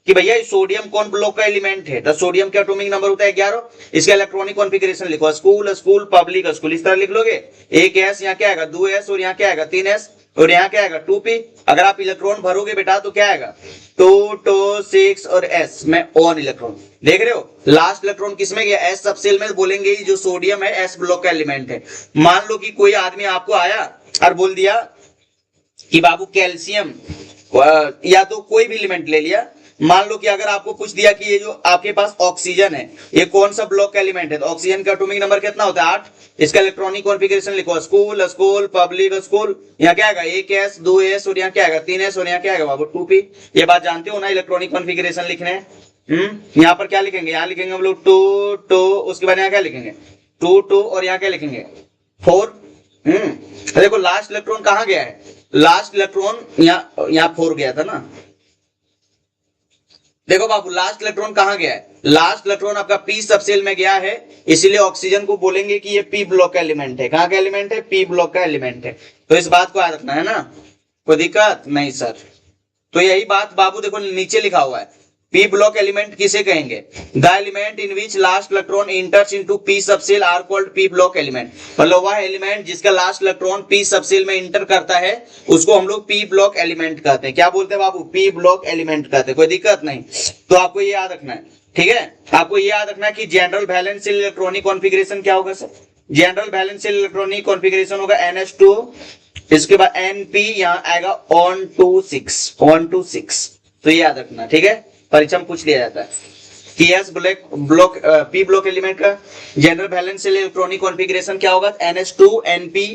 कि भैया सोडियम कौन ब्लॉक का एलिमेंट है, तो सोडियम का एटॉमिक नंबर होता है 11। इसका इलेक्ट्रॉनिक कॉन्फ़िगरेशन लिखो, स्कूल स्कूल पब्लिक स्कूल, इस तरह लिख लोगे। एक एस, यहाँ क्या आएगा 2s, और यहाँ क्या आएगा 3s, और यहाँ क्या आएगा 2p। अगर आप इलेक्ट्रॉन भरोगे बेटा तो क्या आएगा 2 2 6 और s में ऑन इलेक्ट्रॉन। देख रहे हो लास्ट इलेक्ट्रॉन किसमें गया, s सबसेल में। बोलेंगे जो सोडियम है s ब्लॉक का एलिमेंट है। मान लो कि कोई आदमी आपको आया और बोल दिया कि बाबू कैल्शियम, या तो कोई भी एलिमेंट ले लिया। मान लो कि अगर आपको पूछ दिया कि ये जो आपके पास ऑक्सीजन है ये कौन सा ब्लॉक का एलिमेंट है, तो ऑक्सीजन का एटॉमिक नंबर कितना होता है 8। इसका इलेक्ट्रॉनिक कॉन्फ़िगरेशन लिखो, स्कूल स्कूल पब्लिक स्कूल, यहाँ क्या आएगा 1s 2s, और यहाँ क्या आएगा 3s, और यहाँ क्या आएगा बाबू 2p। ये बात जानते हो ना इलेक्ट्रॉनिक कॉन्फ़िगरेशन लिखने। यहाँ पर क्या लिखेंगे, यहाँ लिखेंगे हम लोग 2 2, उसके बाद यहाँ क्या लिखेंगे 2 2, और यहाँ क्या लिखेंगे 4। देखो लास्ट इलेक्ट्रॉन कहाँ गया है, लास्ट इलेक्ट्रॉन यहाँ 4 गया था ना। देखो बाबू लास्ट इलेक्ट्रॉन कहां गया है, लास्ट इलेक्ट्रॉन आपका पी सबसेल में गया है, इसीलिए ऑक्सीजन को बोलेंगे कि ये पी ब्लॉक का एलिमेंट है। कहां का एलिमेंट है, पी ब्लॉक का एलिमेंट है। तो इस बात को याद रखना है ना, कोई दिक्कत नहीं सर। तो यही बात बाबू देखो नीचे लिखा हुआ है, पी ब्लॉक एलिमेंट किसे कहेंगे, the element in which last electron enters into p subshell are called p block element. मतलब वह एलिमेंट जिसका लास्ट इलेक्ट्रॉन पी सबसेल में इंटर करता है उसको हम लोग पी ब्लॉक एलिमेंट कहते हैं। क्या बोलते हैं बाबू, पी ब्लॉक एलिमेंट कहते हैं। कोई दिक्कत नहीं, तो आपको ये याद रखना है, ठीक है। आपको ये याद रखना है कि जनरल वैलेंशियल इलेक्ट्रॉनिक कॉन्फ़िगरेशन क्या होगा सर, जनरल वैलेंशियल इलेक्ट्रॉनिक कॉन्फ़िगरेशन होगा NH2, इसके बाद NP, यहाँ आएगा on to 6। तो ये याद रखना, ठीक है, परीक्षा में पूछ लिया जाता है कि S block P block element का जनरल वैलेंशियल इलेक्ट्रॉनिक कॉन्फ़िगरेशन क्या होगा, NH2 NP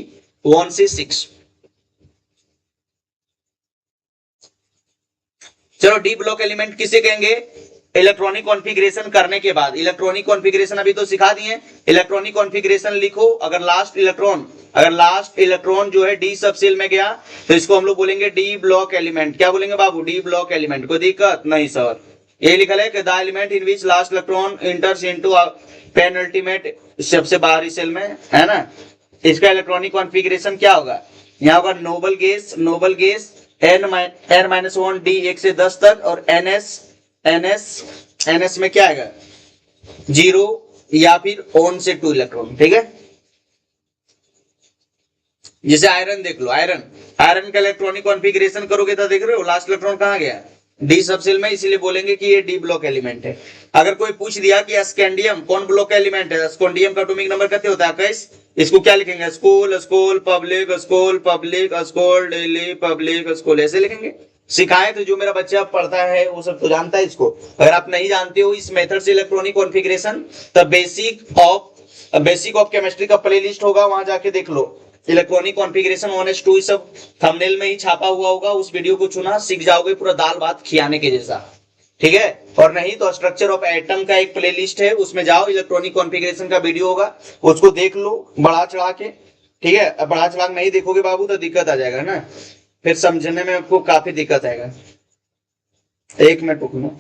1 से 6। चलो डी ब्लॉक एलिमेंट किसे कहेंगे, इलेक्ट्रॉनिक कॉन्फ़िगरेशन करने के बाद, इलेक्ट्रॉनिक कॉन्फ़िगरेशन अभी तो सिखा दिए, इलेक्ट्रॉनिक कॉन्फ़िगरेशन लिखो। अगर लास्ट इलेक्ट्रॉन जो है डी सबसेल में गया तो इसको हम लोग बोलेंगे डी ब्लॉक एलिमेंट। क्या बोलेंगे बाबू, डी ब्लॉक एलिमेंट। कोई दिक्कत नहीं सर, ये लिखा है कि the element in which last electron enters into penultimate, सबसे बाहरी सेल में, है ना। इसका इलेक्ट्रॉनिक कॉन्फ़िगरेशन क्या होगा, यहाँ होगा नोबल गैस n-1 d 1 से 10 तक, और NS में क्या आएगा 0 या फिर ऑन से 2 इलेक्ट्रॉन, ठीक है। जैसे आयरन देख लो, आयरन का इलेक्ट्रॉनिक कॉन्फ़िगरेशन करोगे तो देख रहे हो लास्ट इलेक्ट्रॉन कहां गया, डी सबसेल में, इसीलिए बोलेंगे कि ये डी ब्लॉक एलिमेंट है। अगर कोई पूछ दिया कि स्कैंडियम कौन ब्लॉक का एलिमेंट है, स्कैंडियम का एटॉमिक नंबर कितने होता है 21, इसको क्या लिखेंगे, school school public school public school daily public school, ऐसे लिखेंगे। सिखाए तो जो मेरा बच्चा पढ़ता है वो सब तो जानता है इसको। अगर आप नहीं जानते हो इस मेथड से इलेक्ट्रॉनिक कॉन्फ़िगरेशन, तो बेसिक ऑफ केमिस्ट्री का प्लेलिस्ट होगा, वहां जाके देख लो। इलेक्ट्रॉनिक कॉन्फ़िगरेशन 1s2 सब थंबनेल में ही छापा हुआ होगा, उस वीडियो को चुना, सीख जाओगे पूरा दाल भात खियाने के जैसा, ठीक है। और नहीं तो स्ट्रक्चर ऑफ एटम का एक प्लेलिस्ट है, उसमें जाओ, इलेक्ट्रॉनिक कॉन्फ़िगरेशन का वीडियो होगा, उसको देख लो बढ़ा चढ़ा के, ठीक है। बढ़ा चढ़ा नहीं देखोगे बाबू तो दिक्कत आ जाएगा ना, फिर समझने में आपको काफी दिक्कत आएगा। 1 मिनट रुकना,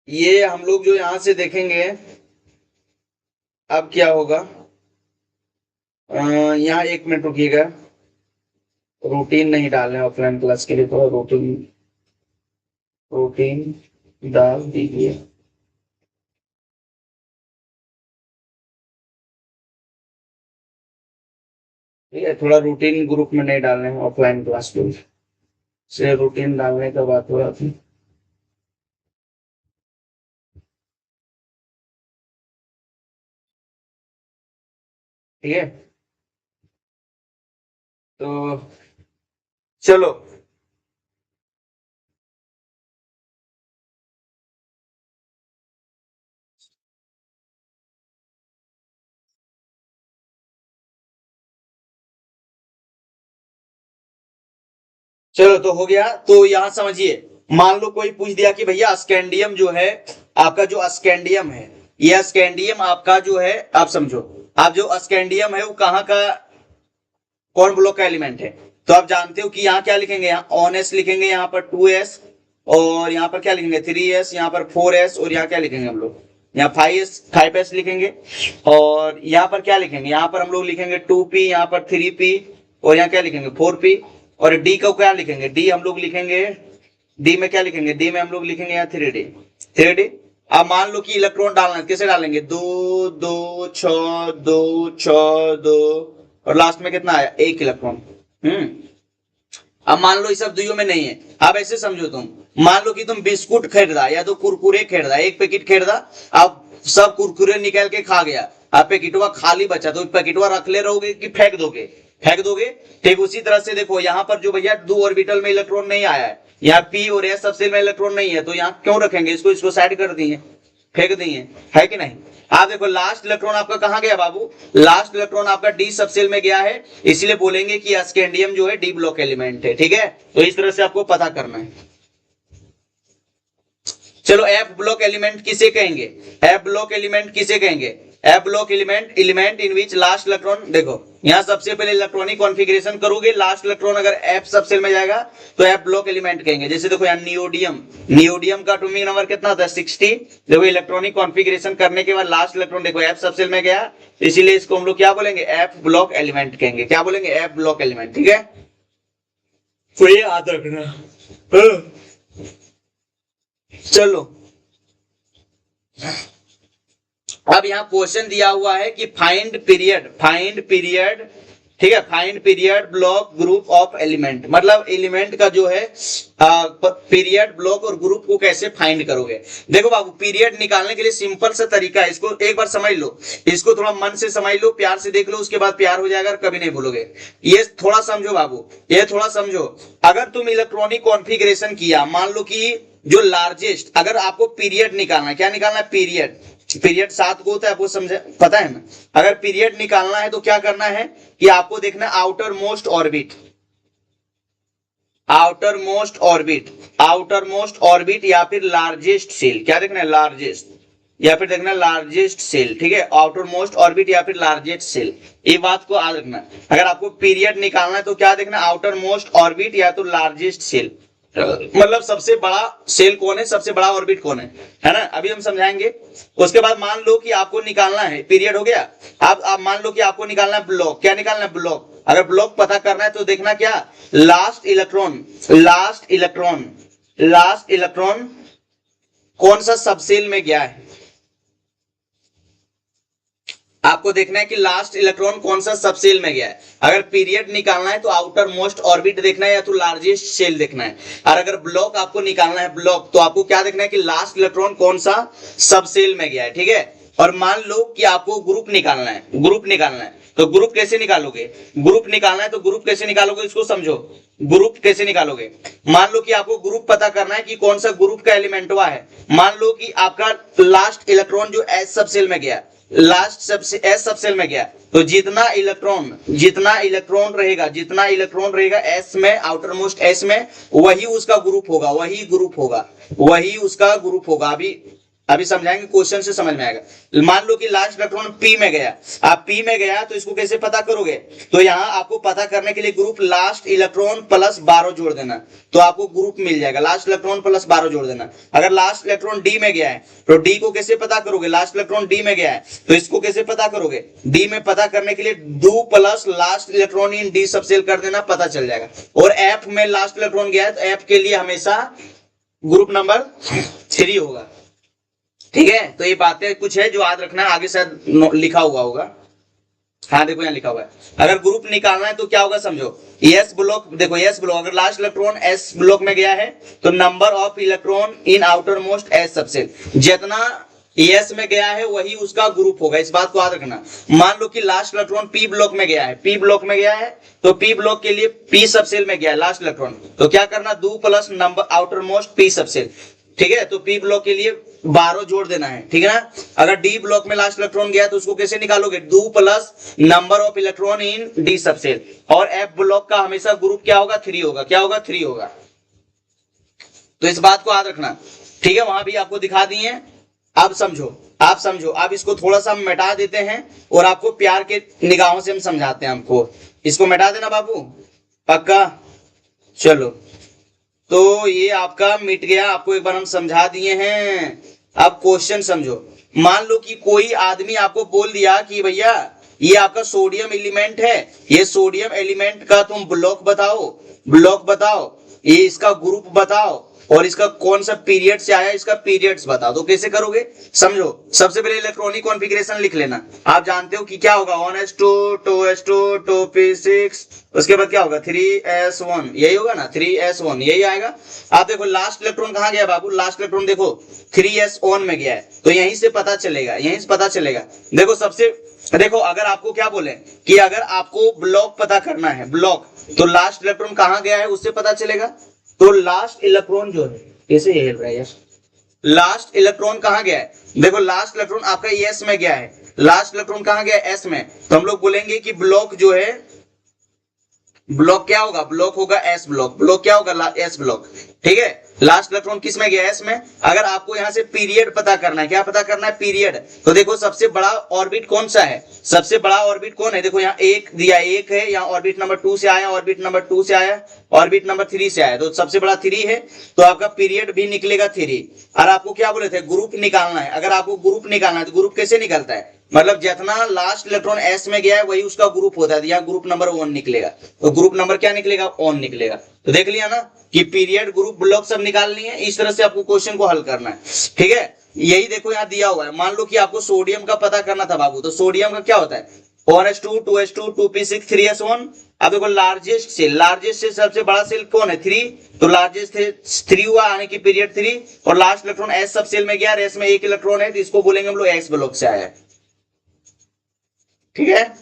ये हम लोग जो यहां से देखेंगे अब क्या होगा, यहाँ 1 मिनट रुकिएगा, रूटीन नहीं डालना है ऑफलाइन क्लास के लिए, थोड़ा रूटीन डाल दीजिए। ठीक है, थोड़ा रूटीन ग्रुप में नहीं डालने हैं ऑफलाइन क्लास के से, रूटीन डालने का बात हो रहा था। ठीक है, तो चलो चलो तो हो गया। तो यहां समझिए, मान लो कोई पूछ दिया कि भैया स्कैंडियम जो है आपका, जो स्कैंडियम है, यह स्कैंडियम आपका जो है, आप समझो, आप जो स्कैंडियम है वो कहाँ का, कौन ब्लॉक का एलिमेंट है। तो आप जानते हो कि यहाँ क्या लिखेंगे, यहाँ ऑन-s लिखेंगे, यहाँ पर 2s, और यहाँ पर क्या लिखेंगे 3s, यहाँ पर 4s, और यहाँ क्या लिखेंगे हम लोग यहाँ 5s लिखेंगे, और यहाँ पर क्या लिखेंगे, यहाँ पर हम लोग लिखेंगे 2p, यहाँ पर 3p, और यहाँ क्या लिखेंगे 4p, और डी को क्या लिखेंगे, डी हम लोग लिखेंगे, डी में क्या लिखेंगे, डी में हम लोग लिखेंगे यहाँ 3d। अब मान लो कि इलेक्ट्रॉन डालना है, कैसे डालेंगे, 2 2 6 2 6 2, और लास्ट में कितना आया, 1 इलेक्ट्रॉन। अब मान लो ये सब दुइयों में नहीं है, अब ऐसे समझो, तुम मान लो कि तुम बिस्कुट खरीदा या तो कुरकुरे खरीदा, एक पैकेट खरीदा, अब सब कुरकुरे निकाल के खा गया, अब पैकेटवा खाली बचा, तो पैकेटवा रख ले रहोगे कि फेंक दोगे, फेंक दोगे। ठीक उसी तरह से देखो यहाँ पर जो भैया 2 ऑर्बिटल में इलेक्ट्रॉन नहीं आया है, यहाँ p और s सबसेल में इलेक्ट्रॉन नहीं है, तो यहाँ क्यों रखेंगे, इसको साइड कर दिए, फेंक दिए, है कि नहीं। आप देखो लास्ट इलेक्ट्रॉन आपका कहां गया बाबू, लास्ट इलेक्ट्रॉन आपका डी सबसेल में गया है, इसलिए बोलेंगे कि स्कैंडियम जो है डी ब्लॉक एलिमेंट है। ठीक है, तो इस तरह से आपको पता करना है। चलो एफ ब्लॉक एलिमेंट किसे कहेंगे, एफ ब्लॉक एलिमेंट किसे कहेंगे, F block element in which last electron, देखो यहां सबसे पहले इलेक्ट्रॉनिक कॉन्फ़िगरेशन करोगे, लास्ट इलेक्ट्रॉन अगर एफ सबसेल में जाएगा तो एफ ब्लॉक एलिमेंट कहेंगे। जैसे देखो यहाँ नियोडियम का एटॉमिक नंबर कितना था 60, देखो इलेक्ट्रॉनिक कॉन्फ़िगरेशन करने के बाद लास्ट इलेक्ट्रॉन देखो एफ सबसेल में गया, इसीलिए इसको हम लोग क्या बोलेंगे, एफ ब्लॉक एलिमेंट कहेंगे। क्या बोलेंगे, एफ ब्लॉक एलिमेंट। ठीक है, तो ये याद रखना। चलो अब यहाँ क्वेश्चन दिया हुआ है कि फाइंड पीरियड, ठीक है, find period block group of element, मतलब एलिमेंट का जो है पीरियड ब्लॉक और ग्रुप को कैसे फाइंड करोगे। देखो बाबू पीरियड निकालने के लिए सिंपल सा तरीका है, इसको एक बार समझ लो, इसको थोड़ा मन से समझ लो, प्यार से देख लो, उसके बाद प्यार हो जाएगा, कभी नहीं भूलोगे। ये थोड़ा समझो बाबू, ये थोड़ा समझो। अगर तुम इलेक्ट्रॉनिक कॉन्फ़िगरेशन किया, मान लो कि जो लार्जेस्ट, अगर आपको पीरियड निकालना है, क्या निकालना है, पीरियड 7 को होता है, आपको समझे पता है ना। अगर पीरियड निकालना है तो क्या करना है कि आपको देखना आउटर मोस्ट ऑर्बिट या फिर लार्जेस्ट सेल, क्या देखना है, लार्जेस्ट या फिर देखना लार्जेस्ट सेल। ठीक है, आउटर मोस्ट ऑर्बिट या फिर लार्जेस्ट सेल, ये बात को याद रखना। अगर आपको पीरियड निकालना है तो क्या देखना, आउटर मोस्ट ऑर्बिट या तो लार्जेस्ट सेल, मतलब सबसे बड़ा सेल कौन है, सबसे बड़ा ऑर्बिट कौन है ना, अभी हम समझाएंगे। उसके बाद मान लो कि आपको निकालना है, पीरियड हो गया, आप मान लो कि आपको निकालना है ब्लॉक, क्या निकालना है, ब्लॉक। अगर ब्लॉक पता करना है तो देखना क्या, लास्ट इलेक्ट्रॉन कौन सा सबसेल में गया है, आपको देखना है कि लास्ट इलेक्ट्रॉन कौन सा सबसेल में गया है। अगर पीरियड निकालना है तो आउटर मोस्ट ऑर्बिट देखना है या तो लार्जेस्ट सेल देखना है, और अगर ब्लॉक आपको निकालना है ब्लॉक, तो आपको क्या देखना है कि लास्ट इलेक्ट्रॉन कौन सा सबसेल में गया है। ठीक है, और मान लो कि आपको ग्रुप निकालना है, तो ग्रुप कैसे निकालोगे, इसको समझो, ग्रुप कैसे निकालोगे। मान लो कि आपको ग्रुप पता करना है कि कौन सा ग्रुप का एलिमेंट हुआ है, मान लो कि आपका लास्ट इलेक्ट्रॉन जो एस सबसेल में गया, एस सबसेल में गया, तो जितना इलेक्ट्रॉन रहेगा एस में, आउटर मोस्ट एस में, वही उसका ग्रुप होगा। अभी समझाएंगे, क्वेश्चन से समझ में आएगा। मान लो कि लास्ट इलेक्ट्रॉन पी में गया, आप पी में गया तो इसको कैसे पता करोगे, तो यहाँ आपको पता करने के लिए ग्रुप लास्ट इलेक्ट्रॉन प्लस 12 जोड़ देना, तो आपको ग्रुप मिल जाएगा, लास्ट इलेक्ट्रॉन प्लस 12 जोड़ देना। अगर लास्ट इलेक्ट्रॉन डी में गया है तो डी को कैसे पता करोगे, लास्ट इलेक्ट्रॉन डी में गया है तो इसको कैसे पता करोगे, डी में पता करने के लिए 2 plus last electron in D subshell कर देना, पता चल जाएगा। और एफ में लास्ट इलेक्ट्रॉन गया है तो एफ के लिए हमेशा ग्रुप नंबर 3 होगा। ठीक है, तो ये बातें कुछ है जो याद रखना है, आगे शायद लिखा हुआ होगा। हाँ देखो यहाँ लिखा हुआ है, अगर ग्रुप निकालना है तो क्या होगा समझो, एस ब्लॉक, देखो एस ब्लॉक, अगर लास्ट इलेक्ट्रॉन एस ब्लॉक में गया है तो number of electron in outer most S subshell, जितना एस में गया है वही उसका ग्रुप होगा, इस बात को याद रखना। मान लो कि लास्ट इलेक्ट्रॉन पी ब्लॉक में गया है, तो पी ब्लॉक के लिए पी सबसेल में गया है लास्ट इलेक्ट्रॉन, तो क्या करना, 2 plus number outer most P subshell. ठीक है, तो पी ब्लॉक के लिए 12 जोड़ देना है। ठीक है ना, अगर डी ब्लॉक में लास्ट इलेक्ट्रॉन गया तो उसको कैसे निकालोगे, 2 plus number of electron in D subshell, और एफ ब्लॉक का हमेशा ग्रुप क्या होगा, 3 होगा, क्या होगा, 3 होगा। तो इस बात को याद रखना। ठीक है, वहां भी आपको दिखा दिए हैं, अब समझो, अब इसको थोड़ा सा हम मिटा देते हैं और आपको प्यार के निगाहों से हम समझाते हैं, हमको इसको मिटा देना बाबू, पक्का। चलो, तो ये आपका मिट गया, आपको एक बार हम समझा दिए हैं। अब क्वेश्चन समझो। मान लो कि कोई आदमी आपको बोल दिया कि भैया ये आपका सोडियम एलिमेंट है, ये सोडियम एलिमेंट का तुम ब्लॉक बताओ, ये इसका ग्रुप बताओ और इसका कौन सा पीरियड से आया, इसका पीरियड्स बताओ। तो कैसे करोगे समझो। सबसे पहले इलेक्ट्रॉनिक कॉन्फ़िगरेशन लिख लेना। आप जानते हो कि क्या होगा 1s2 2s2 2p6, उसके बाद क्या होगा 3s1, यही होगा ना 3s1, यही आएगा। आप देखो लास्ट इलेक्ट्रॉन कहां गया बाबू, लास्ट इलेक्ट्रॉन देखो 3s1 में गया है, तो यहीं से पता चलेगा। देखो देखो अगर आपको क्या बोले कि अगर आपको ब्लॉक पता करना है, ब्लॉक, तो लास्ट इलेक्ट्रॉन कहां गया है उससे पता चलेगा। तो लास्ट इलेक्ट्रॉन जो है, कैसे ये हिल रहा है यार, लास्ट इलेक्ट्रॉन कहां गया है, देखो लास्ट इलेक्ट्रॉन आपका एस में गया है, लास्ट इलेक्ट्रॉन कहां गया है एस में, तो हम लोग बोलेंगे कि ब्लॉक जो है, ब्लॉक क्या होगा, ब्लॉक होगा एस ब्लॉक, ब्लॉक क्या होगा एस ब्लॉक, ठीक है। लास्ट इलेक्ट्रॉन किस में गया, एस में। अगर आपको यहां से पीरियड पता करना है, क्या पता करना है, पीरियड, तो देखो सबसे बड़ा ऑर्बिट कौन सा है, सबसे बड़ा ऑर्बिट कौन है, देखो यहाँ एक दिया, एक है, यहाँ ऑर्बिट नंबर 2 से आया, ऑर्बिट नंबर 2 से आया, ऑर्बिट नंबर 3 से आया, तो सबसे बड़ा 3 है, तो आपका पीरियड भी निकलेगा 3। और आपको क्या बोले थे, ग्रुप निकालना है। अगर आपको ग्रुप निकालना है तो ग्रुप कैसे निकलता है, मतलब जितना लास्ट इलेक्ट्रॉन एस में गया है वही उसका ग्रुप होता है, यहाँ ग्रुप नंबर 1 निकलेगा, तो ग्रुप नंबर क्या निकलेगा, 1 निकलेगा। तो देख लिया ना कि पीरियड, ग्रुप, ब्लॉक सब निकालनी है। इस तरह से आपको क्वेश्चन को हल करना है, ठीक है। यही देखो यहाँ दिया हुआ है। मान लो कि आपको सोडियम का पता करना था बाबू, तो सोडियम का क्या होता है 1s2 2s2 2p6 3s1। अब देखो लार्जेस्ट से सबसे बड़ा सेल कौन है 3, तो लार्जेस्ट 3 हुआ, यानी कि पीरियड 3, और लास्ट इलेक्ट्रॉन एस सब सेल में गया, एस में एक इलेक्ट्रॉन है, तो इसको बोलेंगे हम लोग एक्स ब्लॉक से आया है, ठीक है।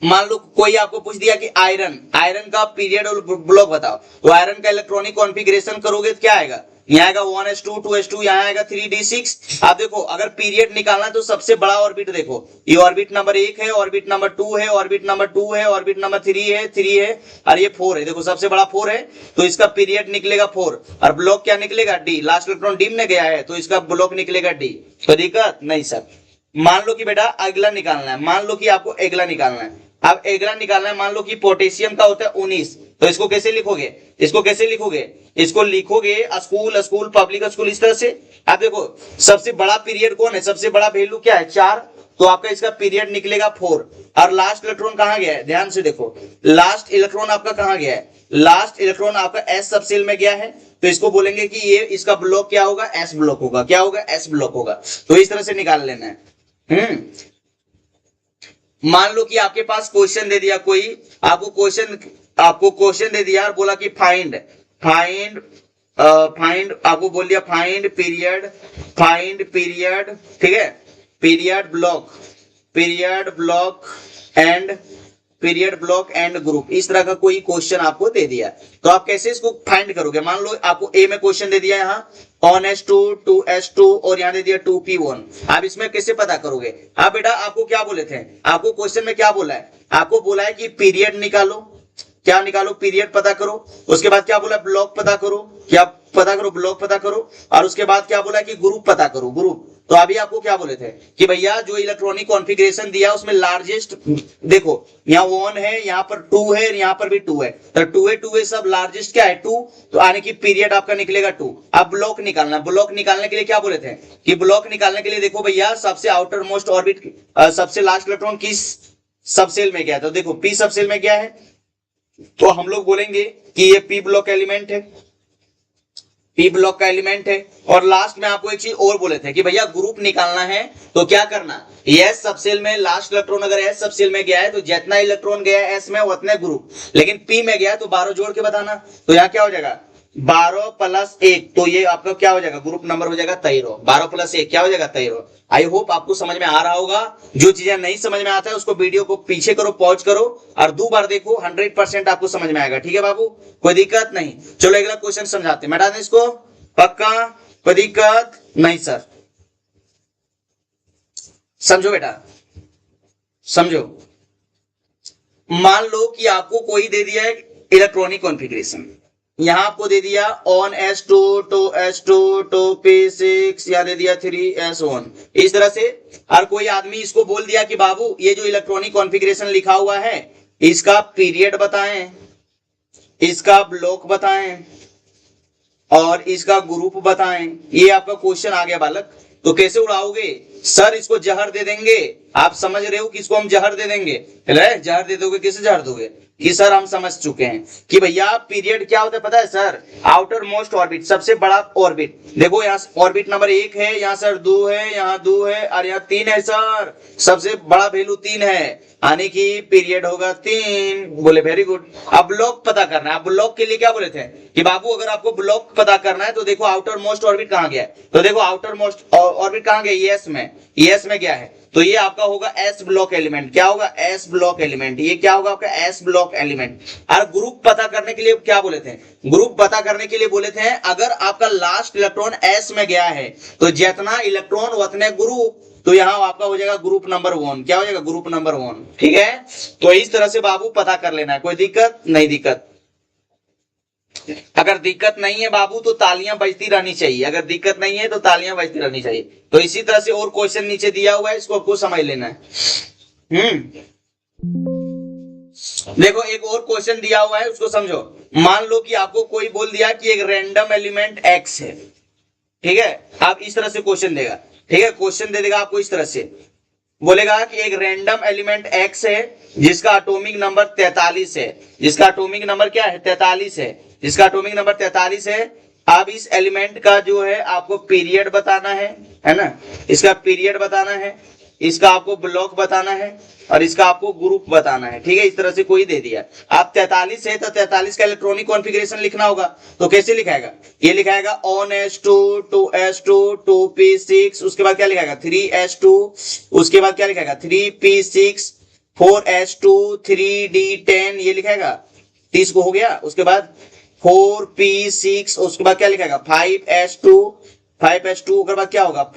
मान लो कोई आपको पूछ दिया कि आयरन का पीरियड और ब्लॉक बताओ, तो आयरन का इलेक्ट्रॉनिक कॉन्फ़िगरेशन करोगे तो क्या आएगा, यहाँ आएगा 1s2 2s2, यहाँ आएगा 3d6। आप देखो अगर पीरियड निकालना है तो सबसे बड़ा ऑर्बिट देखो, ये ऑर्बिट नंबर 1 है, ऑर्बिट नंबर 2 है, ऑर्बिट नंबर 2 है, ऑर्बिट नंबर 3 है और ये 4 है। देखो सबसे बड़ा 4 है, तो इसका पीरियड निकलेगा 4, और ब्लॉक क्या निकलेगा डी, लास्ट इलेक्ट्रॉन डी में गया है, तो इसका ब्लॉक निकलेगा डी। तो दिक्कत नहीं सर। मान लो कि बेटा अगला निकालना है, मान लो कि आपको अगला निकालना है, अब अगला निकालना है, मान लो कि पोटेशियम का होता है 19, तो इसको कैसे लिखोगे, इसको लिखोगे स्कूल पब्लिक स्कूल, इस तरह से। आप देखो सबसे बड़ा पीरियड कौन है, सबसे बड़ा वैल्यू क्या है 4, तो आपका इसका पीरियड निकलेगा 4, और लास्ट इलेक्ट्रॉन कहां गया है, ध्यान से देखो लास्ट इलेक्ट्रॉन आपका कहां गया है, लास्ट इलेक्ट्रॉन आपका एस सब सेल में गया है, तो इसको बोलेंगे कि ये इसका ब्लॉक क्या होगा, एस ब्लॉक होगा, क्या होगा, एस ब्लॉक होगा। तो इस तरह से निकाल लेना है। मान लो कि आपके पास क्वेश्चन दे दिया, कोई आपको क्वेश्चन दे दिया और बोला कि फाइंड आपको बोल दिया फाइंड पीरियड, ठीक है, पीरियड ब्लॉक एंड ग्रुप, इस तरह का कोई क्वेश्चन आपको दे दिया, तो आप कैसे इसको फाइंड करोगे। मान लो आपको ए में क्वेश्चन दे दिया यहाँ 1s2 2s2 और यहाँ दे दिया 2p1, आप इसमें कैसे पता करोगे। अब बेटा आपको क्या बोले थे, आपको क्वेश्चन में क्या बोला है, आपको बोला है कि पीरियड निकालो, क्या निकालो, पीरियड पता करो, उसके बाद क्या बोला, ब्लॉक पता करो, क्या पता करो, ब्लॉक पता करो, और उसके बाद क्या बोला कि ग्रुप पता करो, ग्रुप। तो अभी आपको क्या बोले थे कि भैया जो इलेक्ट्रॉनिक कॉन्फ़िगरेशन दिया उसमें लार्जेस्ट, देखो यहाँ 1 है, यहाँ पर 2 है, यहाँ पर भी 2 है, तो 2 है सब, लार्जेस्ट क्या है 2, तो आने की पीरियड आपका निकलेगा 2। अब ब्लॉक निकालना, ब्लॉक निकालने के लिए क्या बोले थे कि ब्लॉक निकालने के लिए देखो भैया सबसे आउटर मोस्ट ऑर्बिट, सबसे लास्ट इलेक्ट्रॉन किस सब सेल में गया, तो देखो पी सब सेल में गया है, तो हम लोग बोलेंगे कि ये पी ब्लॉक एलिमेंट है, पी ब्लॉक का एलिमेंट है। और लास्ट में आपको एक चीज और बोले थे कि भैया ग्रुप निकालना है तो क्या करना, एस सब सेल में लास्ट इलेक्ट्रॉन अगर एस सब सेल में गया है तो जितना इलेक्ट्रॉन गया है एस में उतने ग्रुप, लेकिन पी में गया है तो 12 जोड़ के बताना, तो यहाँ क्या हो जाएगा 12 + 1, तो ये आपका क्या हो जाएगा, ग्रुप नंबर हो जाएगा 13, 12 + 1 क्या हो जाएगा 13। आई होप आपको समझ में आ रहा होगा। जो चीजें नहीं समझ में आता है उसको वीडियो को पीछे करो, पॉज करो और 2 बार देखो, 100% आपको समझ में आएगा, ठीक है बाबू, कोई दिक्कत नहीं। चलो अगला क्वेश्चन समझाते हैं, मिटा दें इसको, पक्का, कोई दिक्कत नहीं सर, समझो बेटा समझो। मान लो कि आपको कोई दे दिया है इलेक्ट्रॉनिक कॉन्फ़िगरेशन, यहां आपको दे दिया 1s2 2s2 2p6, या दे दिया 3s1, इस तरह से। और कोई आदमी इसको बोल दिया कि बाबू ये जो इलेक्ट्रॉनिक कॉन्फ़िगरेशन लिखा हुआ है इसका पीरियड बताएं, इसका ब्लॉक बताएं, और इसका ग्रुप बताएं। ये आपका क्वेश्चन आ गया बालक। तो कैसे उड़ाओगे सर? इसको जहर दे देंगे। आप समझ रहे हो कि इसको हम जहर दे देंगे? जहर दे दोगे? किसे जहर दोगे? कि सर हम समझ चुके हैं कि भैया पीरियड क्या होता है पता है सर? आउटर मोस्ट ऑर्बिट, सबसे बड़ा ऑर्बिट। देखो यहाँ ऑर्बिट नंबर 1 है, यहाँ सर 2 है, यहाँ 2 है और यहाँ 3 है सर। सबसे बड़ा वैल्यू 3 है, यानी कि पीरियड होगा 3। बोले वेरी गुड। अब ब्लॉक पता करना है। अब ब्लॉक के लिए क्या बोले थे कि बाबू अगर आपको ब्लॉक पता करना है तो देखो आउटर मोस्ट ऑर्बिट कहाँ गया है। तो देखो आउटर मोस्ट ऑर्बिट कहाँ गया? ईएस में। ईएस में गया है तो ये आपका होगा एस ब्लॉक एलिमेंट। क्या होगा? S block element. ये क्या होगा आपका? S block element. और ग्रुप पता करने के लिए क्या बोले थे? ग्रुप पता करने के लिए बोले थे अगर आपका लास्ट इलेक्ट्रॉन एस में गया है तो जितना इलेक्ट्रॉन उतने ग्रुप। तो यहाँ आपका हो जाएगा ग्रुप नंबर 1। क्या हो जाएगा? Group number 1। ठीक है, तो इस तरह से बाबू पता कर लेना है। कोई दिक्कत नहीं? दिक्कत अगर दिक्कत नहीं है बाबू तो तालियां बजती रहनी चाहिए। अगर दिक्कत नहीं है तो तालियां बजती रहनी चाहिए। तो इसी तरह से और क्वेश्चन नीचे दिया हुआ है, इसको आपको समझ लेना है। देखो एक और क्वेश्चन दिया हुआ है, उसको समझो। मान लो कि आपको कोई बोल दिया कि एक रैंडम एलिमेंट एक्स है। ठीक है, आप इस तरह से क्वेश्चन देगा। ठीक है, क्वेश्चन दे देगा आपको इस तरह से, बोलेगा कि एक रैंडम एलिमेंट एक्स है जिसका एटॉमिक नंबर 43 है। जिसका एटॉमिक नंबर क्या है? 43 है। जिसका एटॉमिक नंबर 43 है। अब इस एलिमेंट का जो है आपको पीरियड बताना है ना? इसका पीरियड बताना है, इसका आपको ब्लॉक बताना है और इसका आपको ग्रुप बताना है। ठीक है, इस तरह से कोई दे दिया। आप 43 है तो 43 का इलेक्ट्रॉनिक कॉन्फ़िगरेशन लिखना होगा। तो कैसे लिखाएगा? ये लिखाएगा ON_2 2s2 2p6। उसके बाद क्या लिखाएगा? 3s2। उसके बाद क्या लिखाएगा? 3p6 4s2 3d10। ये लिखाएगा 30 को हो गया। उसके बाद 4p6। उसके बाद क्या लिखाएगा? 5s2 5s2 के बाद क्या होगा?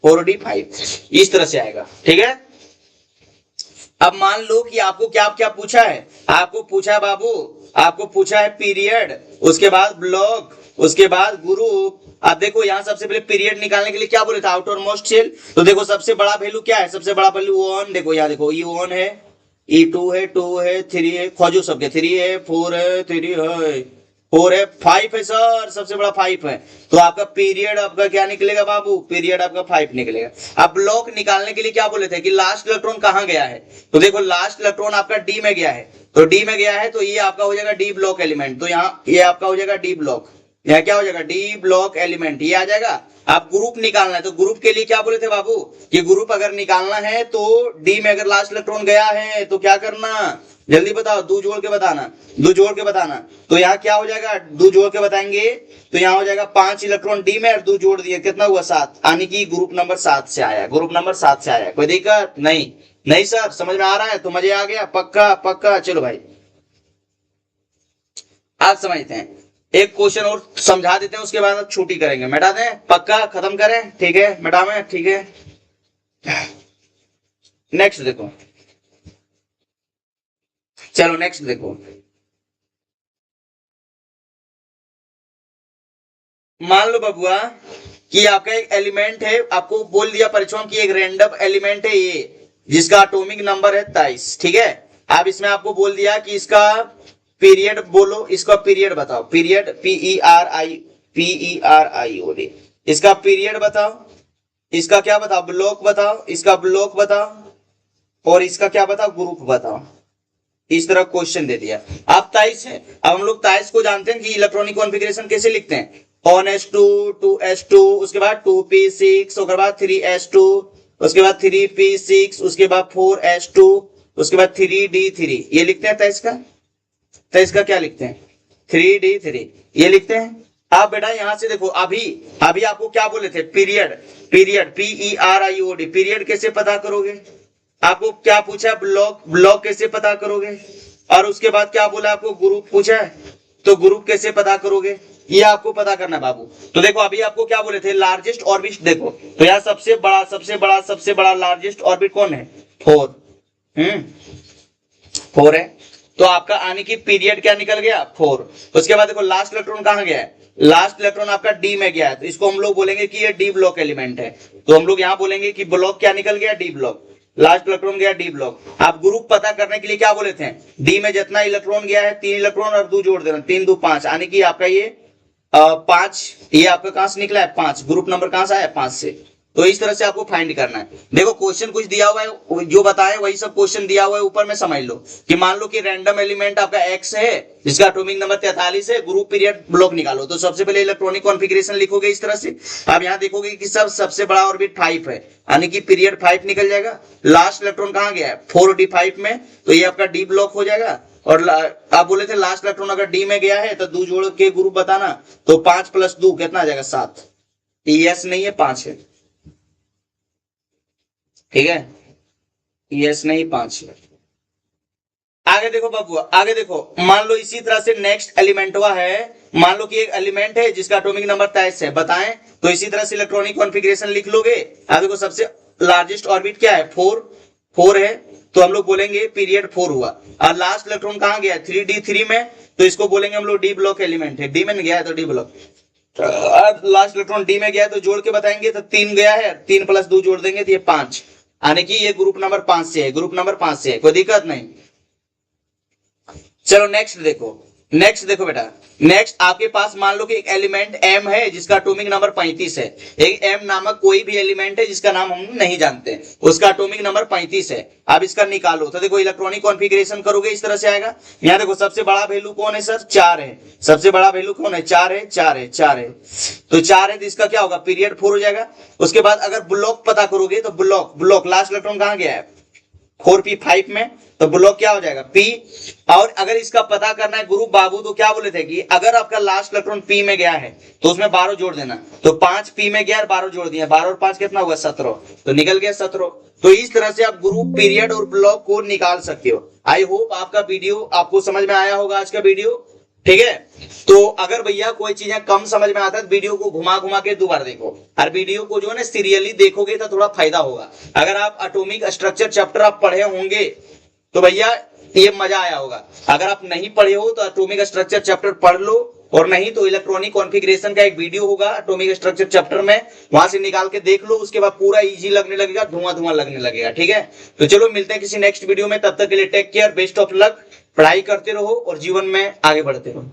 4d5 इस तरह से आएगा। ठीक है, अब मान लो कि आपको क्या क्या पूछा है? आपको पूछा है बाबू, आपको पूछा है पीरियड, उसके बाद ब्लॉक, उसके बाद ग्रुप। अब देखो यहाँ सबसे पहले पीरियड निकालने के लिए क्या बोले थे? Outermost shell. तो देखो सबसे बड़ा वैल्यू क्या है? सबसे बड़ा वैल्यू 1। देखो यहाँ देखो, ये 1 है, ये 2 है, 2 है, 3 है, खोजो सबके। 3 है, 4 है, 3 है, 4 है, 5 है सर। सबसे बड़ा 5 है। तो आपका पीरियड आपका क्या निकलेगा बाबू? पीरियड आपका 5 निकलेगा। अब ब्लॉक निकालने के लिए क्या बोले थे कि लास्ट इलेक्ट्रॉन कहाँ गया है? तो देखो लास्ट इलेक्ट्रॉन आपका डी में गया है। तो डी में गया है तो ये आपका हो जाएगा डी ब्लॉक एलिमेंट। तो यहाँ ये आपका हो जाएगा डी ब्लॉक। यहाँ क्या हो जाएगा? डी ब्लॉक एलिमेंट ये आ जाएगा। आप ग्रुप निकालना है तो ग्रुप के लिए क्या बोले थे बाबू कि ग्रुप अगर निकालना है तो डी में अगर लास्ट इलेक्ट्रॉन गया है तो क्या करना? जल्दी बताओ, दो जोड़ के बताना, दो जोड़ के बताना। तो यहाँ क्या हो जाएगा? दो जोड़ के बताएंगे तो यहाँ हो जाएगा 5 इलेक्ट्रॉन डी में और 2 जोड़ दिए, कितना हुआ? 7। यानी कि ग्रुप नंबर 7 से आया। ग्रुप नंबर 7 से आया। कोई दिक्कत नहीं? नहीं सर, समझ में आ रहा है तो मजे आ गया? पक्का पक्का। चलो भाई आप समझते हैं। एक क्वेश्चन और समझा देते हैं, उसके बाद छुट्टी करेंगे। मिटा दें? पक्का खत्म करें? ठीक है, मिटावे? ठीक है, नेक्स्ट देखो। चलो नेक्स्ट देखो। मान लो बबुआ कि आपका एक एलिमेंट है, आपको बोल दिया परीक्षण की एक रैंडम एलिमेंट है ये, जिसका एटॉमिक नंबर है 23। ठीक है, अब इसमें आपको बोल दिया कि इसका पीरियड बोलो, इसका पीरियड बताओ। Period PERIOD। इसका पीरियड बताओ, इसका क्या बताओ? ब्लॉक बताओ, इसका ब्लॉक बताओ और इसका क्या बताओ? ग्रुप बताओ। इस तरह क्वेश्चन दे दिया। अब 23 है। अब हम लोग 23 को जानते हैं कि इलेक्ट्रॉनिक कॉन्फ़िगरेशन कैसे लिखते हैं? ON_2 2s2, उसके बाद 2p6, उसके बाद 3s2, उसके बाद 3p6, उसके बाद 4s2, उसके बाद 3d3। ये लिखते हैं 23 का। 23 का क्या लिखते हैं? 3d3 ये लिखते हैं। आप बेटा यहां से देखो, अभी आपको क्या बोले थे? पीरियड। Period PERIOD। पीरियड कैसे पता करोगे? आपको क्या पूछा है? ब्लॉक। ब्लॉक कैसे पता करोगे? और उसके बाद क्या बोला आपको? ग्रुप पूछा है, तो ग्रुप कैसे पता करोगे? ये आपको पता करना बाबू। तो देखो अभी आपको क्या बोले थे? Largest orbit. देखो तो यहाँ सबसे बड़ा लार्जेस्ट ऑर्बिट कौन है? 4। 4 है। तो आपका आने की पीरियड क्या निकल गया? 4। उसके बाद देखो लास्ट इलेक्ट्रॉन कहाँ गया है? लास्ट इलेक्ट्रॉन आपका डी में गया है, तो इसको हम लोग बोलेंगे कि ये डी ब्लॉक एलिमेंट है। तो हम लोग यहाँ बोलेंगे कि ब्लॉक क्या निकल गया? D block. लास्ट इलेक्ट्रॉन गया डी ब्लॉक। आप ग्रुप पता करने के लिए क्या बोले थे? डी में जितना इलेक्ट्रॉन गया है 3 इलेक्ट्रॉन और 2 जोड़ देना, 3 2 5, यानी कि आपका ये 5, ये आपका कहां से निकला है 5, ग्रुप नंबर कहां से आया 5 से। तो इस तरह से आपको फाइंड करना है। देखो क्वेश्चन कुछ दिया हुआ है, जो बताए वही सब क्वेश्चन दिया हुआ है ऊपर में, समझ लो कि मान लो कि रैंडम एलिमेंट आपका x है जिसका एटॉमिक नंबर 43 है, ग्रुप पीरियड ब्लॉक निकालो। तो सबसे पहले इलेक्ट्रॉनिक कॉन्फ़िगरेशन लिखोगे इस तरह से। अब यहाँ देखोगे कि सबसे बड़ा ऑर्बिट 5 है, यानी कि पीरियड 5 निकल जाएगा। लास्ट इलेक्ट्रॉन कहां गया है 4d5 में, तो ये आपका डी ब्लॉक हो जाएगा। और आप बोले थे लास्ट इलेक्ट्रॉन अगर डी में गया है तो 2 जोड़ के ग्रुप बताना, तो 5 + 2 कितना आ जाएगा 7। यस नहीं है 5 है, ठीक है, यस नहीं 5 है। आगे देखो बाबू, आगे देखो, मान लो इसी तरह से नेक्स्ट एलिमेंट हुआ है, मान लो कि एक एलिमेंट है जिसका एटॉमिक नंबर 23 है, बताएं। तो इसी तरह से इलेक्ट्रॉनिक कॉन्फ़िगरेशन लिख लोगे। अब देखो सबसे लार्जेस्ट ऑर्बिट क्या है 4 है, तो हम लोग बोलेंगे पीरियड 4 हुआ। और लास्ट इलेक्ट्रॉन कहां गया 3d3 में, तो इसको बोलेंगे हम लोग डी ब्लॉक एलिमेंट है। डी में गया है तो D block. Last electron D में गया है तो जोड़ के बताएंगे, तो 3 गया है, 3 + 2 जोड़ देंगे तो ये 5, यानी कि ये ग्रुप नंबर 5 से है, ग्रुप नंबर 5 से है, कोई दिक्कत नहीं। चलो नेक्स्ट देखो बेटा, नेक्स्ट आपके पास मान लो कि एक एलिमेंट m है जिसका एटॉमिक नंबर 35 है। एक m नामक कोई भी एलिमेंट है जिसका नाम हम नहीं जानते, उसका एटॉमिक नंबर 35 है। अब इसका निकालो, तो देखो इलेक्ट्रॉनिक कॉन्फ़िगरेशन करोगे इस तरह से आएगा। यहाँ देखो सबसे बड़ा वैल्यू कौन है सर 4 है, सबसे बड़ा वैल्यू कौन है 4 है, 4 है, 4 है, तो 4 है, तो इसका क्या होगा पीरियड 4 हो जाएगा। उसके बाद अगर ब्लॉक पता करोगे तो ब्लॉक लास्ट इलेक्ट्रॉन कहां गया है 4p5 में, तो ब्लॉक क्या हो जाएगा p। और अगर इसका पता करना है ग्रुप बाबू, तो क्या बोले थे कि अगर आपका लास्ट इलेक्ट्रॉन p में गया है तो उसमें 12 जोड़ देना। तो 5 p में गया और 12 जोड़ दिया, 12 और 5 कितना हुआ 17, तो निकल गया 17। तो इस तरह से आप ग्रुप पीरियड और ब्लॉक को निकाल सकते हो। आई होप आपका वीडियो आपको समझ में आया होगा, आज का वीडियो, ठीक है। तो अगर भैया कोई चीजें कम समझ में आता है, वीडियो को घुमा के 2 बार देखो। हर वीडियो को जो है ना सीरियली देखोगे तो थोड़ा फायदा होगा। अगर आप एटॉमिक स्ट्रक्चर चैप्टर आप पढ़े होंगे तो भैया ये मजा आया होगा। अगर आप नहीं पढ़े हो तो एटॉमिक स्ट्रक्चर चैप्टर पढ़ लो, और नहीं तो इलेक्ट्रॉनिक कॉन्फ़िगरेशन का एक वीडियो होगा एटॉमिक स्ट्रक्चर चैप्टर में, वहां से निकाल के देख लो। उसके बाद पूरा इजी लगने लगेगा, धुआं लगने लगेगा, ठीक है। तो चलो मिलते हैं किसी नेक्स्ट वीडियो में, तब तक के लिए take care, best of luck, पढ़ाई करते रहो और जीवन में आगे बढ़ते रहो।